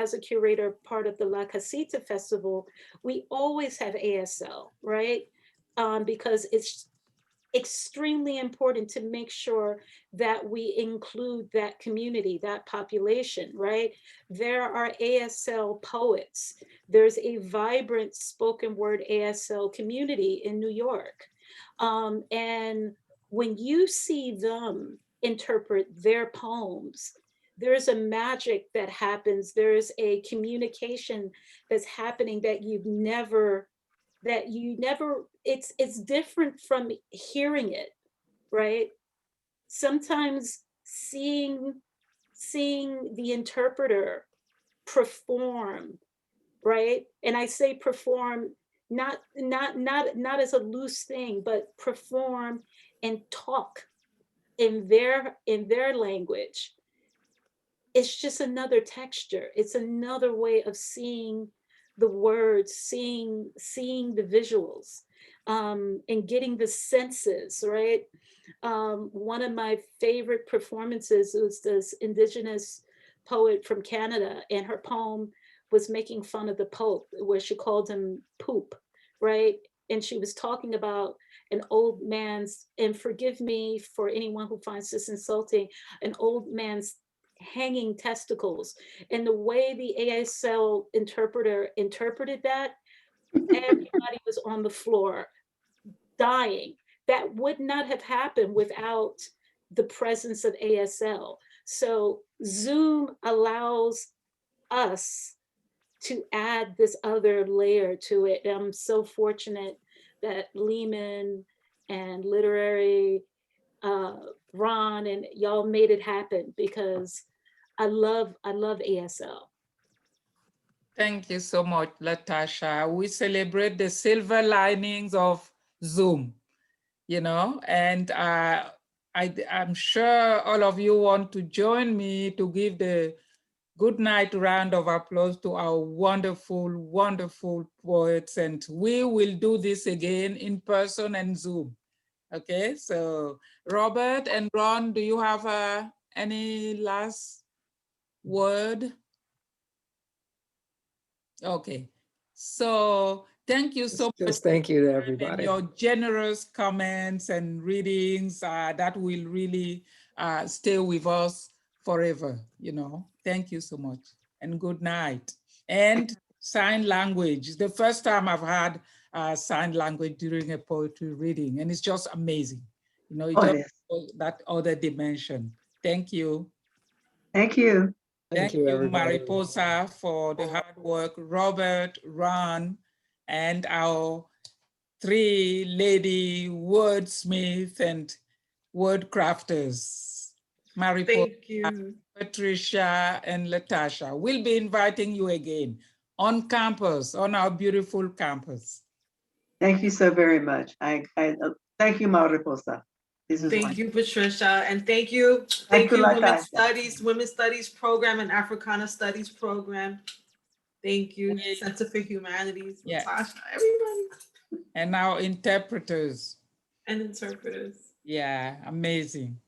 part of the La Casita Festival, we always have ASL, right? Because it's extremely important to make sure that we include that community, that population, right? There are ASL poets. There's a vibrant spoken word ASL community in New York. And when you see them interpret their poems, there's a magic that happens. There's a communication that's happening that it's different from hearing it, right? Sometimes seeing the interpreter perform, right? And I say perform not as a loose thing, but perform and talk in their language. It's just another texture. It's another way of seeing the words, seeing the visuals, and getting the senses, right? One of my favorite performances was this Indigenous poet from Canada, and her poem was making fun of the Pope, where she called him poop, right? And she was talking about an old man's, and forgive me for anyone who finds this insulting, an old man's hanging testicles. And the way the ASL interpreter interpreted that, everybody was on the floor dying. That would not have happened without the presence of ASL. So Zoom allows us to add this other layer to it. And I'm so fortunate that Lehman and Literary, Ron, and y'all made it happen, because I love ASL. Thank you so much, LaTasha. We celebrate the silver linings of Zoom, you know, and I'm sure all of you want to join me to give the good night round of applause to our wonderful, wonderful poets. And we will do this again in person and Zoom. Okay, so Robert and Ron, do you have any last word? Okay, so thank you so much. Just thank you to And everybody. your generous comments and readings that will really stay with us forever, you know. Thank you so much, and good night. And sign language, the first time I've had sign language during a poetry reading, and it's just amazing. You know, it just that other dimension. Thank you. Thank you. Thank you, everybody. Mariposa, for the hard work, Robert, Ron, and our three lady wordsmith and word crafters, Mariposa, Thank you. Patricia, and LaTasha. We'll be inviting you again on campus, on our beautiful campus. Thank you so very much. Thank you, Mariposa. This is Thank wonderful. you, Patricia, and thank you, Thank you, Women's LaTasha. Studies Program and Africana Studies Program. Thank you, We- Center for Humanities, Yeah. LaTasha, everybody, And our interpreters. and interpreters. Yeah, amazing.